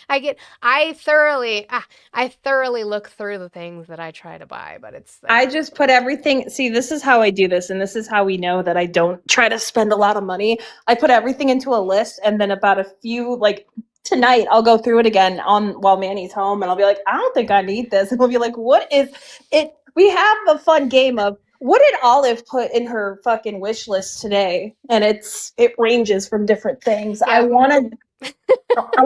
I thoroughly look through the things that I try to buy, but it's I just put everything. See, this is how I do this, and this is how we know that I don't try to spend a lot of money. I put everything into a list, and then about a few, like tonight, I'll go through it again while Manny's home, and I'll be like, I don't think I need this, and we'll be like, what is it? We have the fun game of what did Olive put in her fucking wish list today, and it ranges from different things. Yeah. I want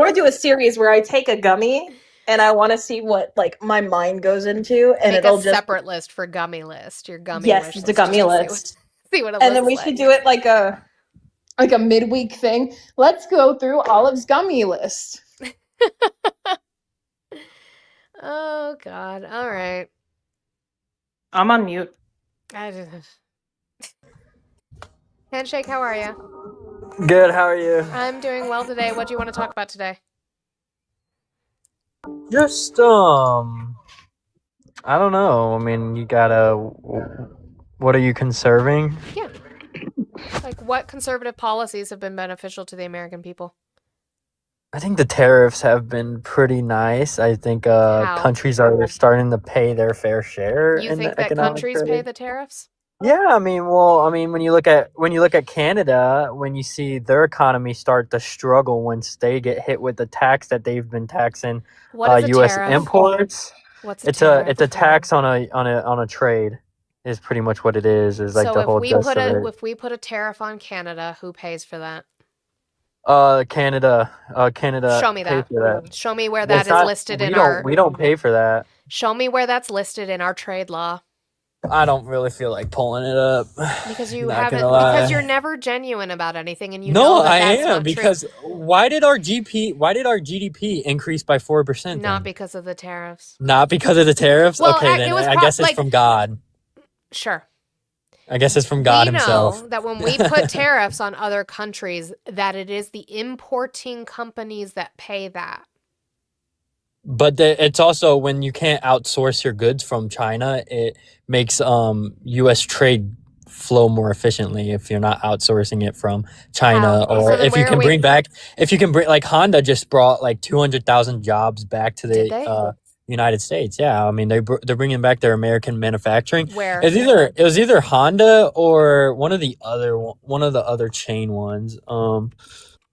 to do a series where I take a gummy and I want to see what like my mind goes into, and make it'll a just separate list for gummy list. Your gummy yes, wish it's a list, gummy just list. See what it And then we looks should like. do it like a midweek thing. Let's go through Olive's gummy list. Oh God! All right. I'm on mute. Handshake, how are you? Good, how are you? I'm doing well today. What do you want to talk about today? Just I don't know. I mean, you gotta. What are you conserving? Yeah. Like, what conservative policies have been beneficial to the American people? I think the tariffs have been pretty nice. I think countries are starting to pay their fair share. You in think the that economic countries pay trade. the tariffs? Yeah, I mean, when you look at Canada, when you see their economy start to struggle once they get hit with the tax that they've been taxing What is a U.S. tariff? imports, What's a it's tariff? a tax on a trade. Is pretty much what it is. Is like So the whole gist of it. if we put a tariff on Canada, who pays for that? Canada. Show me pays that. for that. Show me where It's that is not- listed we in don't, our. We don't pay for that. Show me where that's listed in our trade law. I don't really feel like pulling it up. Because you Not haven't. gonna lie. Because you're never genuine about anything, and you No, know that I that's am not because why did our GDP increase by 4%? true. Not because of the tariffs. Not because of the tariffs. Well, Okay, it then was I pro- guess it's like- from God. Sure. I guess it's from God we himself. know that when we put tariffs on other countries, that it is the importing companies that pay that. But it's also when you can't outsource your goods from China, it makes U.S. trade flow more efficiently if you're not outsourcing it from China, How? or So then if you where can are we- bring like Honda just brought like 200,000 jobs back to Did they? the United States. Yeah, I mean they're bringing back their American manufacturing. Where? It was either Honda or one of the other chain ones.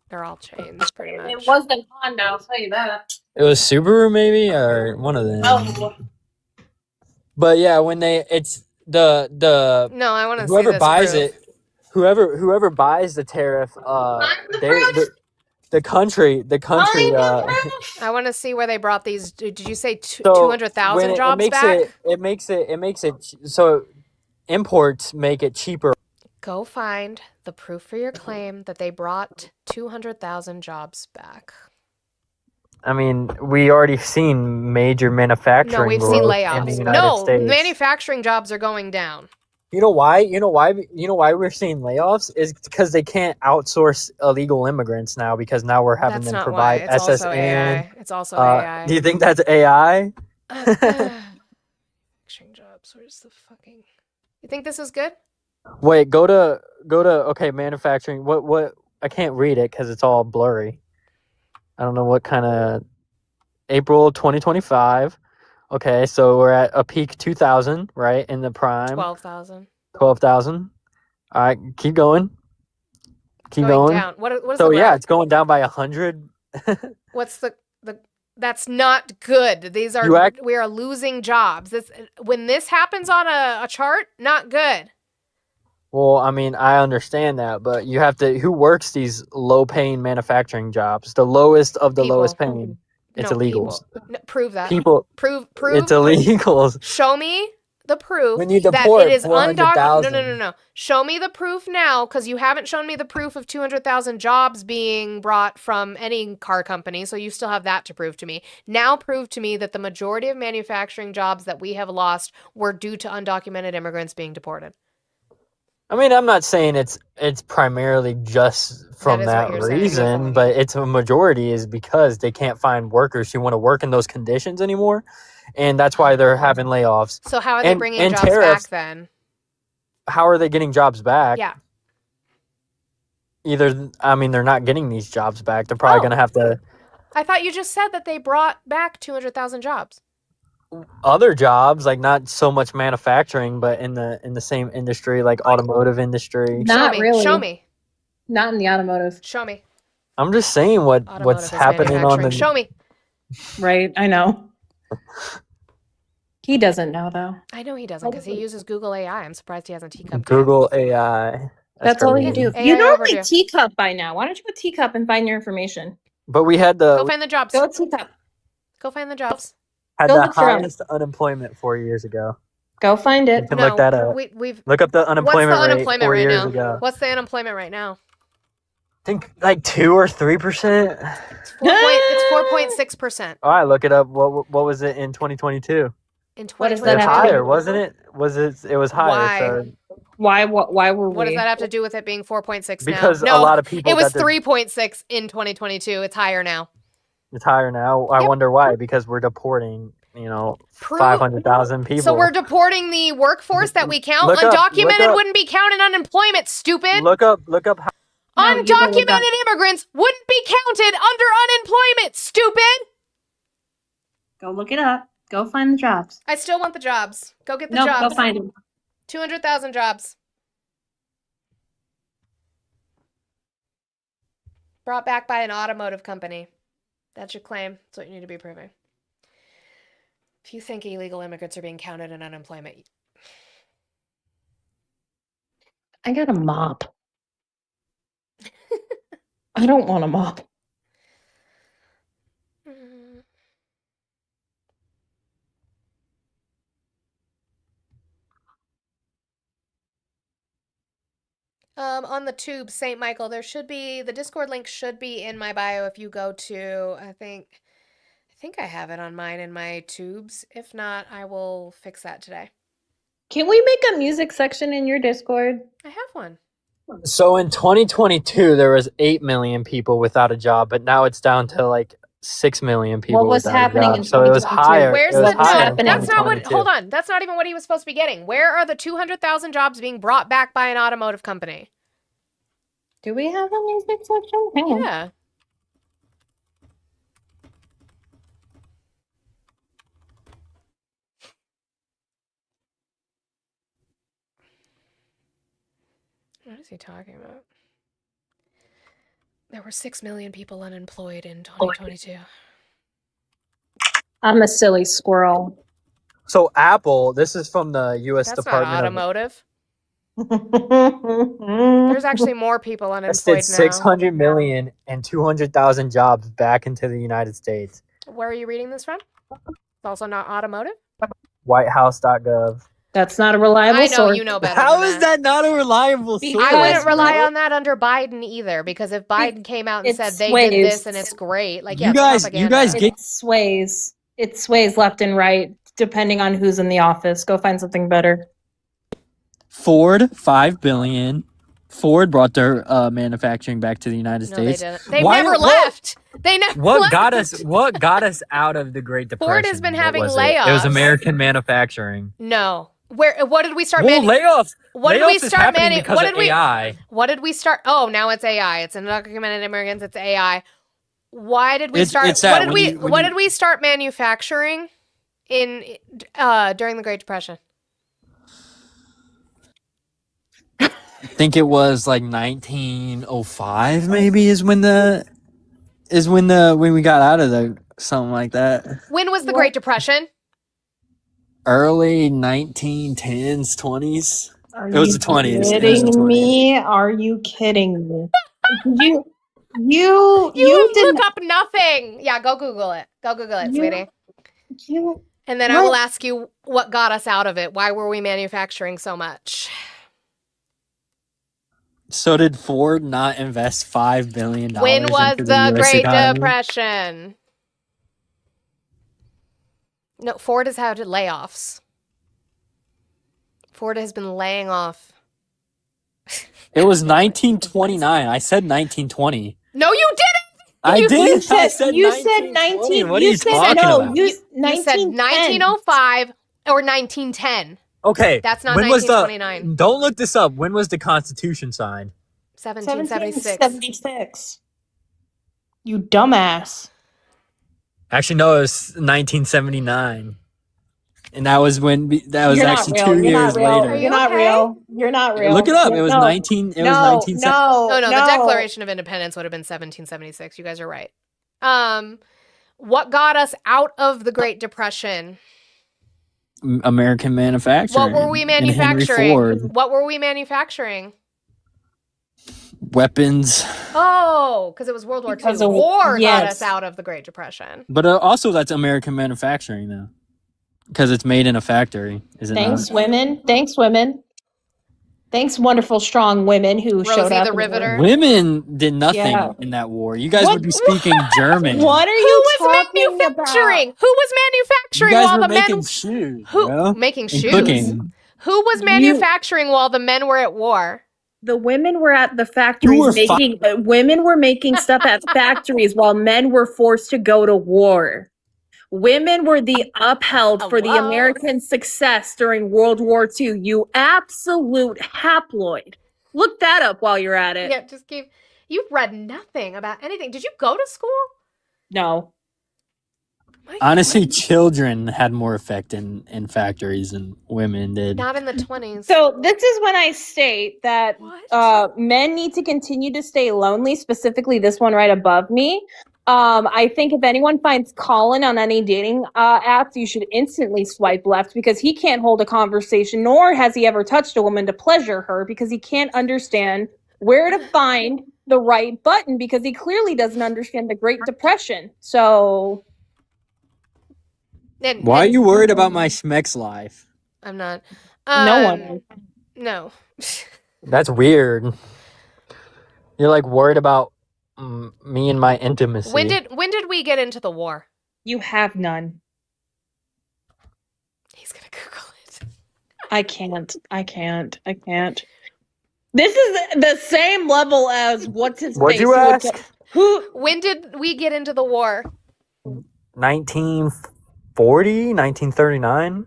They're all chains, pretty much. It wasn't Honda, I'll tell you that. It was Subaru maybe or one of them. Oh, But yeah, when it's the No, I want to see whoever this buys proof. it, whoever buys the tariff, they the country. I want to see where they brought these. Did you say So 200,000 when it jobs makes back? it makes it so imports make it cheaper. Go find the proof for your claim that they brought 200,000 jobs back. I mean, we already seen major manufacturing No, we've seen growth in the layoffs. United No, States. manufacturing jobs are going down. You know why? You know why we're seeing layoffs is because they can't outsource illegal immigrants now because now we're having That's them not why. provide It's also SSN. AI. It's also AI. Do you think that's AI? Manufacturing jobs. Where's the fucking? You think this is good? Wait, go to okay, manufacturing. What I can't read it because it's all blurry. I don't know what kind of April 2025. Okay, so we're at a peak 2,000, right? In the prime. 12,000. 12,000. All right, keep going. Keep Going going. down. What is So the yeah, graph? it's going down by 100. What's the that's not good. These are we are losing jobs. This when this happens on a chart, not good. Well, I mean, I understand that, but you have to. Who works these low-paying manufacturing jobs? The lowest of the lowest People. paying. It's No, illegals. people. No, prove that. People. Prove. It's illegals. Show me the proof When you that deport it is undocumented. 400,000. No. Show me the proof now, because you haven't shown me the proof of 200,000 jobs being brought from any car company. So you still have that to prove to me. Now prove to me that the majority of manufacturing jobs that we have lost were due to undocumented immigrants being deported. I mean, I'm not saying it's primarily just from is what that you're saying. reason, but it's a majority is because they can't find workers who want to work in those conditions anymore, and that's why they're having layoffs. So how are they bringing jobs tariffs, back then? How are they getting jobs back? Yeah. Either, I mean, they're not getting these jobs back. They're probably going to have to I thought you just said that they brought back 200,000 jobs. other jobs, like not so much manufacturing, but in the same industry, like automotive industry. Not Show me. really. Show me. Not in the automotive. Show me. I'm just saying what's Automotive is happening on manufacturing. the. Show me. Right, I know. He doesn't know though. I know he doesn't because he uses Google AI. I'm surprised he hasn't teacup. Google AI. That's all you crazy. do. AI You normally overdue. teacup by now. Why don't you go teacup and find your information? But we had Go the find the jobs. Go teacup. Go find the jobs. had go the look for 'em. highest unemployment 4 years ago. Go find You it. can look that up. We've. Look up the What's the unemployment rate unemployment 4 right years now? ago. What's the unemployment right now? I think like 2 or 3%. It's 4.6% All right, look it up. What was it in 2022? in What does It that was 2022. have to higher, wasn't it? It was higher. Why? So Why were What does we? that have to do with it being 4.6 now? because No, a lot of people it was got their- 3.6 in 2022. It's higher now. it's higher now. I Yep. wonder why. Because we're deporting, Prove- 500,000 people. So we're deporting the workforce that we count. Look up- Undocumented look up- wouldn't be counted unemployment, stupid. look up how, No, you go look up. Undocumented immigrants wouldn't be counted under unemployment, stupid. Go look it up. Go find the jobs. I still want the jobs. Go get the No, jobs. go find them. 200,000 jobs. Brought back by an automotive company. That's your claim. That's what you need to be proving. If you think illegal immigrants are being counted in unemployment, I got a mop. I don't want a mop. on the tube, St. Michael, there should be the Discord link should be in my bio if you go to I think I have it on mine in my tubes. If not, I will fix that today. Can we make a music section in your Discord? I have one. So in 2022, there was 8 million people without a job, but now it's down to like 6 million people. What was without a happening job. in So it was 2022? higher. Where's it was the higher no? in That's not what. 2022. Hold on. That's not even what he was supposed to be getting. Where are the 200,000 jobs being brought back by an automotive company? Do we have a music section? Hang on. Yeah. What is he talking about? There were 6 million people unemployed in 2022. I'm a silly squirrel. So Apple, this is from the U.S. That's not Department of automotive. There's actually more people Invested unemployed now. 600 million and 200,000 jobs back into the United States. Where are you reading this from? It's also not automotive. Whitehouse.gov. That's not a reliable I know source. you know better. How than is that not a reliable source? I wouldn't rely bro? on that under Biden either, because if Biden came out and It said they sways. did this and it's great, like yeah, You it's guys propaganda. get It sways. It sways left and right depending on who's in the office. Go find something better. Ford, $5 billion. Ford brought their manufacturing back to the United No, they States. didn't. They Why- never what- left. They never What left. got us? What got us out of the Great Depression? Ford has been What having was it? It was layoffs. American manufacturing. No. What did we start Well, layoffs? What did we Layoffs is start happening because what of did we AI. What did we start? Oh, now it's AI. It's undocumented immigrants, it's AI. Why did we It's- start it's that what did when we you- when what you- did we start manufacturing in during the Great Depression? I think it was like 1905 maybe is when we got out of the something like that. When was the Great Depression? Early 1910s, 20s. Are It was you the 20s. It was the kidding 20s. me? Are you kidding me? You You did look up nothing. Yeah, go Google it. Go Google it, You- sweetie. you And then I will What? ask you what got us out of it. Why were we manufacturing so much? So did Ford not invest $5 billion When was into the US Great economy? Depression? No, Ford has had layoffs. Ford has been laying off. It was 1929. I said 1920. No, you didn't. I You did. I said said you said 1920. 19. What are you you said talking no. about? You You said 1910. 1905 or 1910. Okay. That's not when was 1929. Don't look this up. When was the Constitution signed? 1776. 1776. You dumbass. Actually, no, it was 1979. And that was that was You're not actually real. 2 You're not years real. later. Are you You're not okay? real. You're not real. Look it up. Yeah, It was no. 19. It was No, 19. no, Oh no, no. the Declaration of Independence would have been 1776. You guys are right. What got us out of the Great Depression? American manufacturing. What were we and Henry manufacturing? Ford. What were we manufacturing? Weapons. Oh, because it was World War Because II. of- War got yes. us out of the Great Depression. But also that's American manufacturing though. Because it's made in a factory, is it Thanks, not? women. Thanks, women. Thanks, wonderful, strong women who showed Rosie up. the and- Riveter. Women did nothing Yeah. in that war. You guys What- would be speaking German. What are Who you was talking manufacturing? about? Who was You manufacturing guys while were the men making shoes, who bro. making And shoes? cooking. Who was manufacturing while the men were at war? The women were at the factories were making women were making stuff at factories while men were forced to go to war. Women were the upheld for the Hello? American success during World War II. You absolute haploid. Look that up while you're at it. Yeah, just keep. You've read nothing about anything. Did you go to school? No. My Honestly, goodness. children had more effect in factories than women did. Not in the 20s. So this is when I state that What? men need to continue to stay lonely, specifically this one right above me. I think if anyone finds Colin on any dating apps, you should instantly swipe left because he can't hold a conversation, nor has he ever touched a woman to pleasure her because he can't understand where to find the right button because he clearly doesn't understand the Great Depression. So Why are you worried about my Schmeck's life? I'm not. no one. No. That's weird. You're like worried about me and my intimacy. When did we get into the war? You have none. He's gonna Google it. I can't. This is the same level as what's his What'd face. you ask? When did we get into the war? 1940, 1939?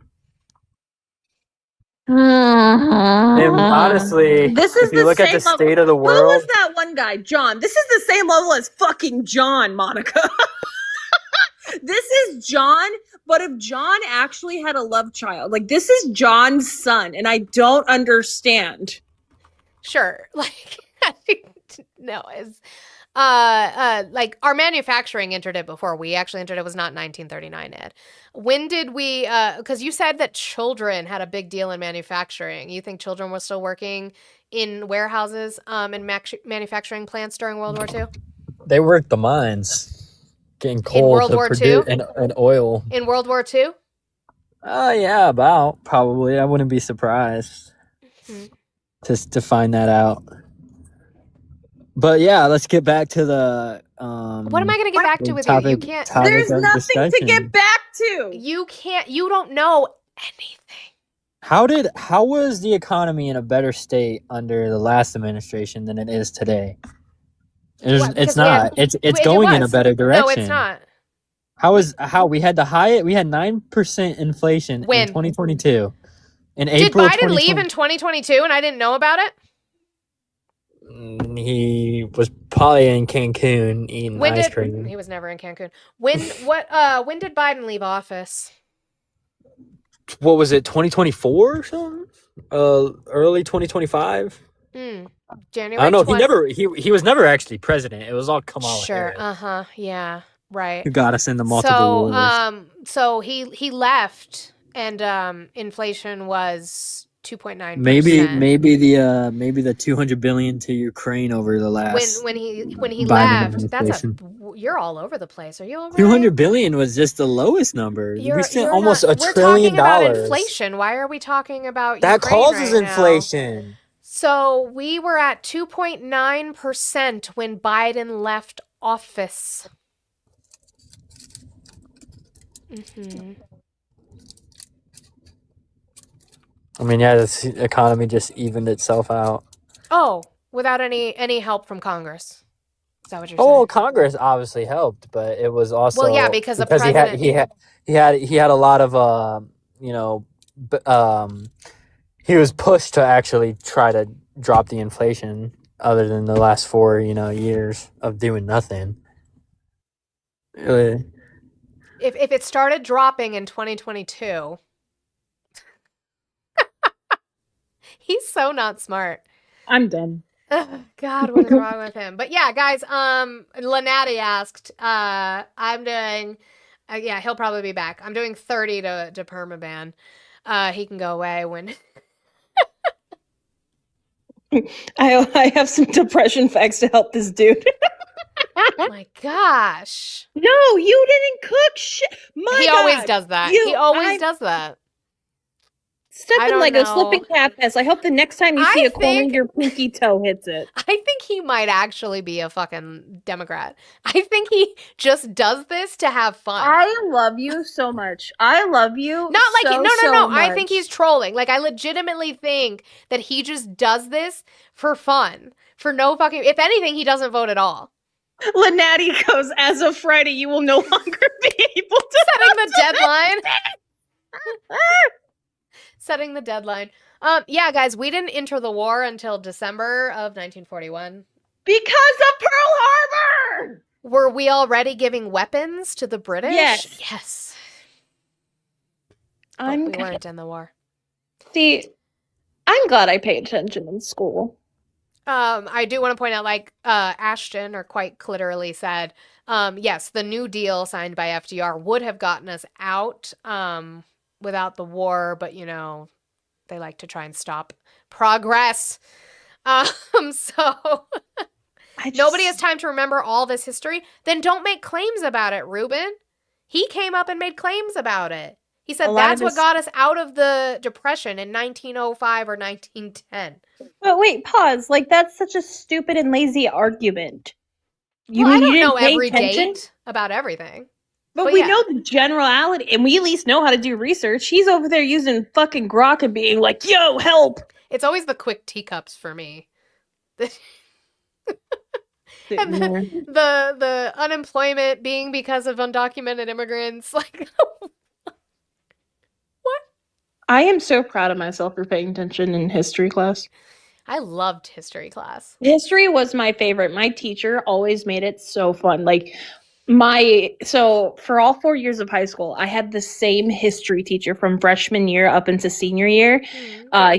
And honestly, This if is you the look at same the level- state of the Who world, was that one guy? John. This is the same level as fucking John, Monica. This is John, but if John actually had a love child, like this is John's son, and I don't understand. Sure. Like No, it's like our manufacturing entered it before we actually entered it. Was not 1939, Ed. When did we because you said that children had a big deal in manufacturing. You think children were still working in warehouses and manufacturing plants during World War II? They worked the mines, getting In coal World to War produce II? and oil. In World War II? Yeah, about probably. I wouldn't be surprised Mhm. to find that out. But yeah, let's get back to the What am I going to get back to with you? You can't. topic There's of nothing to discussion. get back to. You can't. You don't know anything. How was the economy in a better state under the last administration than it is today? What? It's Because we had. not. It's It going in a was. better direction. No, it's not. How we had 9% inflation in When? 2022. In Did April Biden leave 2020, in 2022 and I didn't know about it? he was probably in Cancun eating When ice did cream. he was never in Cancun? When did Biden leave office? What was it? 2024 or something? Early 2025. I January don't know. 20. He was never actually president. It was all Kamala Sure. Harris Yeah. Right. who got us into multiple wars. So he left and inflation was 2.9%. Maybe the 200 billion to Ukraine over the last When he Biden left, administration. you're all over the place. Are you all right? 200 billion was just the lowest number. We spent almost not, $1 we're trillion. talking about inflation. Why are we talking about That Ukraine causes right now? inflation. So we were at 2.9% when Biden left office. I mean, yeah, the economy just evened itself out. Oh, without any help from Congress. Is that what you're Oh, saying? Congress obviously helped, but it was also Well, yeah, because the he president. had a lot of he was pushed to actually try to drop the inflation. Other than the last 4 years of doing nothing. Really. If it started dropping in 2022, he's so not smart. I'm done. Ugh, God, what is wrong with him? But yeah, guys, Lanati asked, I'm doing, yeah, he'll probably be back. I'm doing 30 to permaban. He can go away when. I have some depression facts to help this dude. Oh my gosh. No, you didn't cook shit. He always does that. He always does that. I Stepping don't like know. a slipping cat pest. I hope the next time you see a coin, your pinky toe hits it. I think he might actually be a fucking Democrat. I think he just does this to have fun. I love you so much. I love you. Not like so, no. so I think much. he's trolling. Like I legitimately think that he just does this for fun. For no fucking. If anything, he doesn't vote at all. Lanati goes, as of Friday, you will no longer be able to. Setting the deadline. Setting the deadline. Yeah, guys, we didn't enter the war until December of 1941. Because of Pearl Harbor! Were we already giving weapons to the British? Yes. Yes. I'm But we weren't in the war. See, I'm glad I paid attention in school. I do want to point out, like Ashton, or quite literally said, yes, the New Deal signed by FDR would have gotten us out without the war, but you know, they like to try and stop progress. So nobody has time to remember all this history. Then don't make claims about it, Ruben. He came up and made claims about it. He said that's what got us out of the Depression in 1905 or 1910. But wait, pause. Like, that's such a stupid and lazy argument. Well, I don't know pay every attention? date about everything. But we yeah. know the generality, and we at least know how to do research. He's over there using fucking grok and being like, yo, help! It's always the quick teacups for me. And the unemployment being because of undocumented immigrants. Like, I am so proud of myself for paying attention in history class. I loved history class. History was my favorite. My teacher always made it so fun. Like, So for all 4 years of high school, I had the same history teacher from freshman year up into senior year.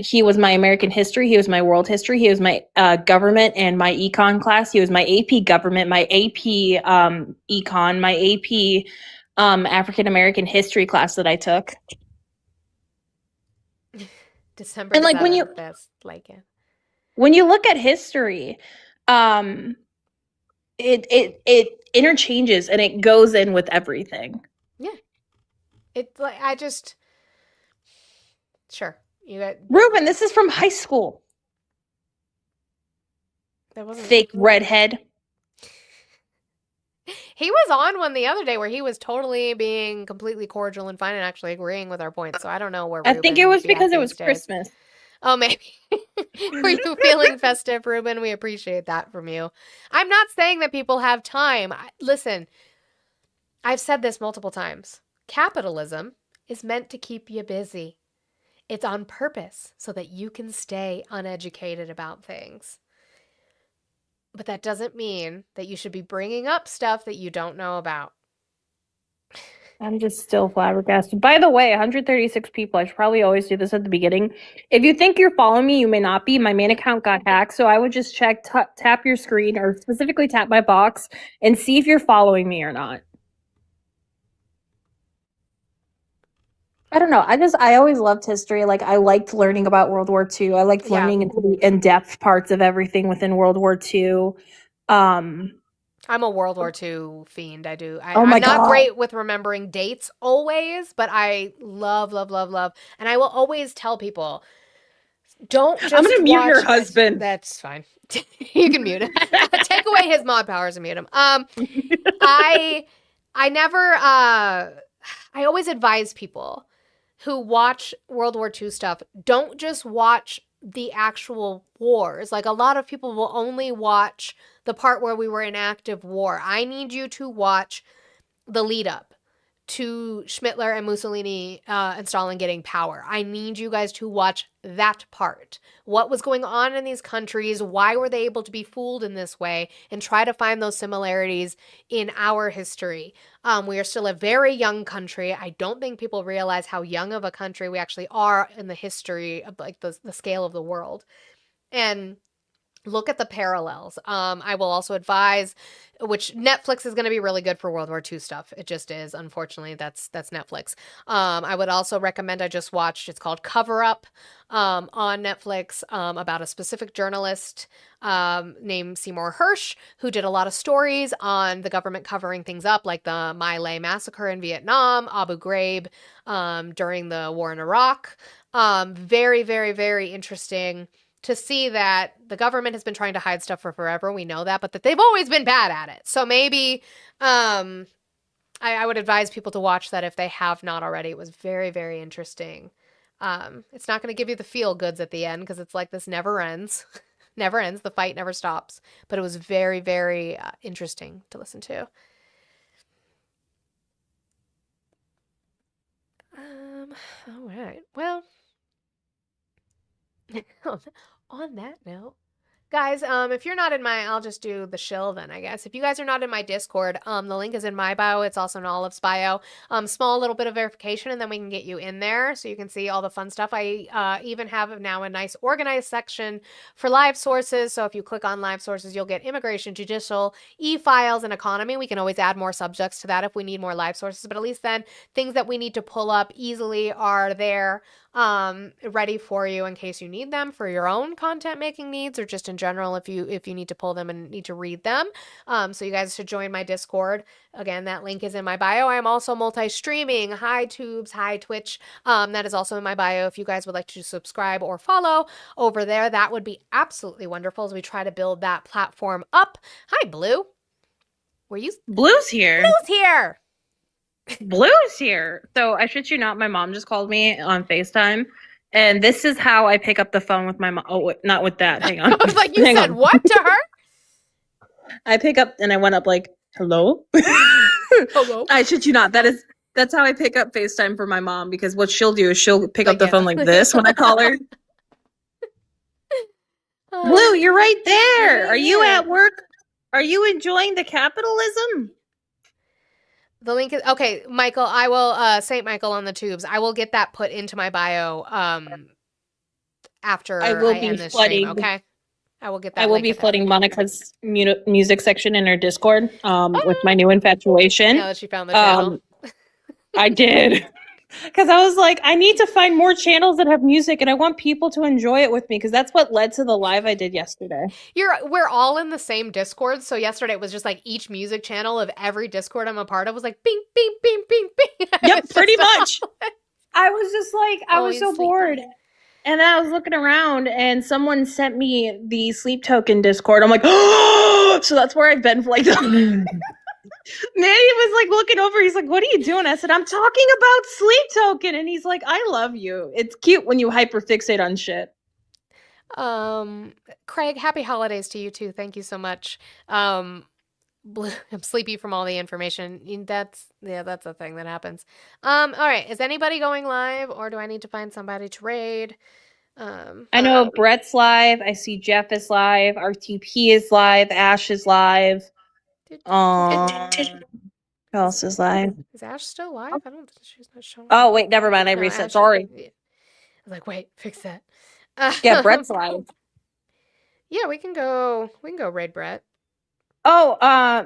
He was my American history, he was my world history, he was my government and my econ class. He was my AP government, my AP econ, my AP African American history class that I took. December And like when 7th, that's like it. when you look at history, it interchanges and it goes in with everything. Yeah. It's like I just sure. You got Ruben, this is from high school. that wasn't Fake redhead. He was on one the other day where he was totally being completely cordial and fine and actually agreeing with our points. So I don't know where I think it Ruben's was because at it was these days. Christmas. Oh, maybe. Were you feeling festive, Ruben? We appreciate that from you. I'm not saying that people have time. Listen, I've said this multiple times. Capitalism is meant to keep you busy. It's on purpose so that you can stay uneducated about things. But that doesn't mean that you should be bringing up stuff that you don't know about. I'm just still flabbergasted. By the way, 136 people. I should probably always do this at the beginning. If you think you're following me, you may not be. My main account got hacked, so I would just check, tap your screen, or specifically tap my box and see if you're following me or not. I don't know. I always loved history. Like, I liked learning about World War II. I liked Yeah. learning into the in-depth parts of everything within World War II. I'm a World War II fiend. I do. Oh my I'm not God. great with remembering dates always, but I love, love, love, love. And I will always tell people, don't just I'm gonna mute your watch- husband. That's fine. You can mute him. Take away his mod powers and mute him. I always advise people who watch World War II stuff, don't just watch the actual wars. Like, a lot of people will only watch the part where we were in active war. I need you to watch the lead up to Schmittler and Mussolini and Stalin getting power. I need you guys to watch that part. What was going on in these countries? Why were they able to be fooled in this way? And try to find those similarities in our history. We are still a very young country. I don't think people realize how young of a country we actually are in the history of like the scale of the world. And look at the parallels. I will also advise, which Netflix is going to be really good for World War II stuff. It just is. Unfortunately, that's Netflix. I would also recommend, I just watched, it's called Cover Up on Netflix, about a specific journalist named Seymour Hersh, who did a lot of stories on the government covering things up, like the My Lai massacre in Vietnam, Abu Ghraib during the war in Iraq. Very, very, very interesting to see that the government has been trying to hide stuff for forever. We know that, but that they've always been bad at it. So maybe I would advise people to watch that if they have not already. It was very, very interesting. It's not going to give you the feel goods at the end because it's like this never ends. Never ends. The fight never stops. But it was very, very interesting to listen to. All right. Well, on that note, guys, if you're not in my, I'll just do the shill then, I guess. If you guys are not in my Discord, the link is in my bio. It's also in Olive's bio. Small little bit of verification, and then we can get you in there so you can see all the fun stuff. I even have now a nice organized section for live sources. So if you click on live sources, you'll get immigration, judicial, e-files, and economy. We can always add more subjects to that if we need more live sources, but at least then things that we need to pull up easily are there, ready for you in case you need them for your own content making needs, or just in general if you need to pull them and need to read them. So you guys should join my Discord. Again, that link is in my bio. I am also multi-streaming. Hi Tubes, hi Twitch. That is also in my bio. If you guys would like to subscribe or follow over there, that would be absolutely wonderful as we try to build that platform up. Hi Blue. Were you? Blue's here. Blue's here. Blue's here. So I shit you not, my mom just called me on FaceTime, and this is how I pick up the phone with my mom. Oh, wait, not with that. Hang on. I was like, you Hang said on. what to her? I pick up and I went up like, hello? Hello. I shit you not. That's how I pick up FaceTime for my mom, because what she'll do is she'll pick up the yeah. phone like this when I call her. Blue, you're right there. Are you at work? Are you enjoying the capitalism? The link is okay, Michael. I will Saint Michael on the tubes. I will get that put into my bio after I will I be end this stream. flooding. Okay, I will get I that will link be in there. flooding Monica's music section in her Discord with my new Now infatuation. that she found the channel. I did. Because I was like, I need to find more channels that have music and I want people to enjoy it with me because that's what led to the live I did yesterday. We're all in the same Discord. So yesterday it was just like each music channel of every Discord I'm a part of was like bing, bing, bing, bing, bing. Yep, pretty much. I was just like, I Oh, was you so sleepy. bored. And then I was looking around and someone sent me the Sleep Token Discord. I'm like, oh, so that's where I've been for like Manny was like looking over. He's like, what are you doing? I said, I'm talking about Sleep Token. And he's like, I love you. It's cute when you hyperfixate on shit. Craig, happy holidays to you too. Thank you so much. I'm sleepy from all the information. That's a thing that happens. All right. Is anybody going live or do I need to find somebody to raid? I know Brett's live. I see Jeff is live. RTP is live. Ash is live. Who else is live? Is Ash still live? I don't think she's not showing. Oh, wait, never mind. I No, reset. Ash- Sorry. I was like, wait, fix that. Yeah, Brett's live. Yeah, we can go raid Brett. Oh,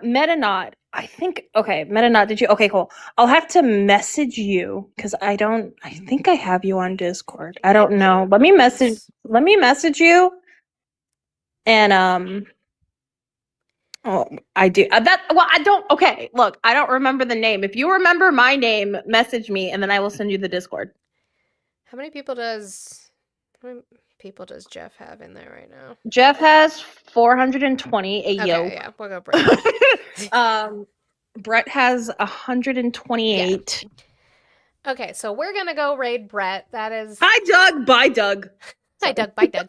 Metanaut. I think, okay, Metanaut, did you? Okay, cool. I'll have to message you because I think I have you on Discord. I don't know. Let me message you. And, oh, I do. Okay, look, I don't remember the name. If you remember my name, message me and then I will send you the Discord. How many people does Jeff have in there right now? Jeff has 420. Okay, Yo. yeah, we'll go Brett. Brett has 128. Okay, so we're gonna go raid Brett. That is. Hi, Doug. Bye, Doug. Hi, Doug. Bye, Doug.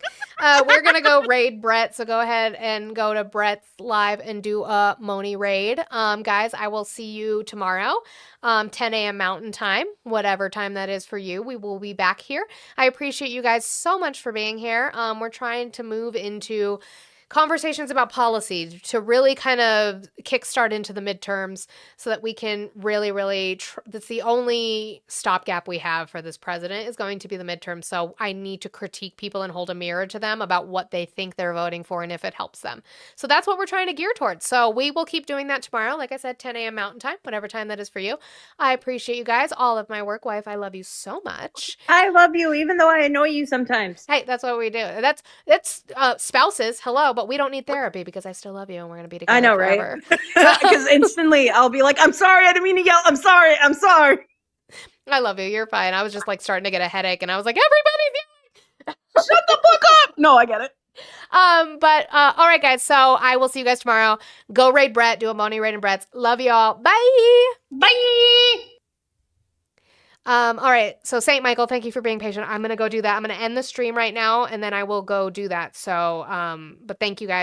We're gonna go raid Brett. So go ahead and go to Brett's live and do a Moni raid. Guys, I will see you tomorrow, 10 a.m. Mountain Time, whatever time that is for you. We will be back here. I appreciate you guys so much for being here. We're trying to move into conversations about policy to really kind of kickstart into the midterms so that we can really that's the only stopgap we have for this president is going to be the midterms. So I need to critique people and hold a mirror to them about what they think they're voting for and if it helps them. So that's what we're trying to gear towards. So we will keep doing that tomorrow. Like I said, 10 a.m. Mountain Time, whatever time that is for you. I appreciate you guys, all of my work wife. I love you so much. I love you, even though I annoy you sometimes. Hey, that's what we do. That's spouses. Hello, but we don't need therapy because I still love you and we're gonna be together. I know, forever. right? Because instantly I'll be like, I'm sorry, I didn't mean to yell. I'm sorry. I love you. You're fine. I was just like starting to get a headache and I was like, everybody's yelling. Shut the fuck up. No, I get it. But all right, guys. So I will see you guys tomorrow. Go raid Brett. Do a Moni raid and Brett's. Love you all. Bye. Bye. All right. So Saint Michael, thank you for being patient. I'm gonna go do that. I'm gonna end the stream right now and then I will go do that. So but thank you guys.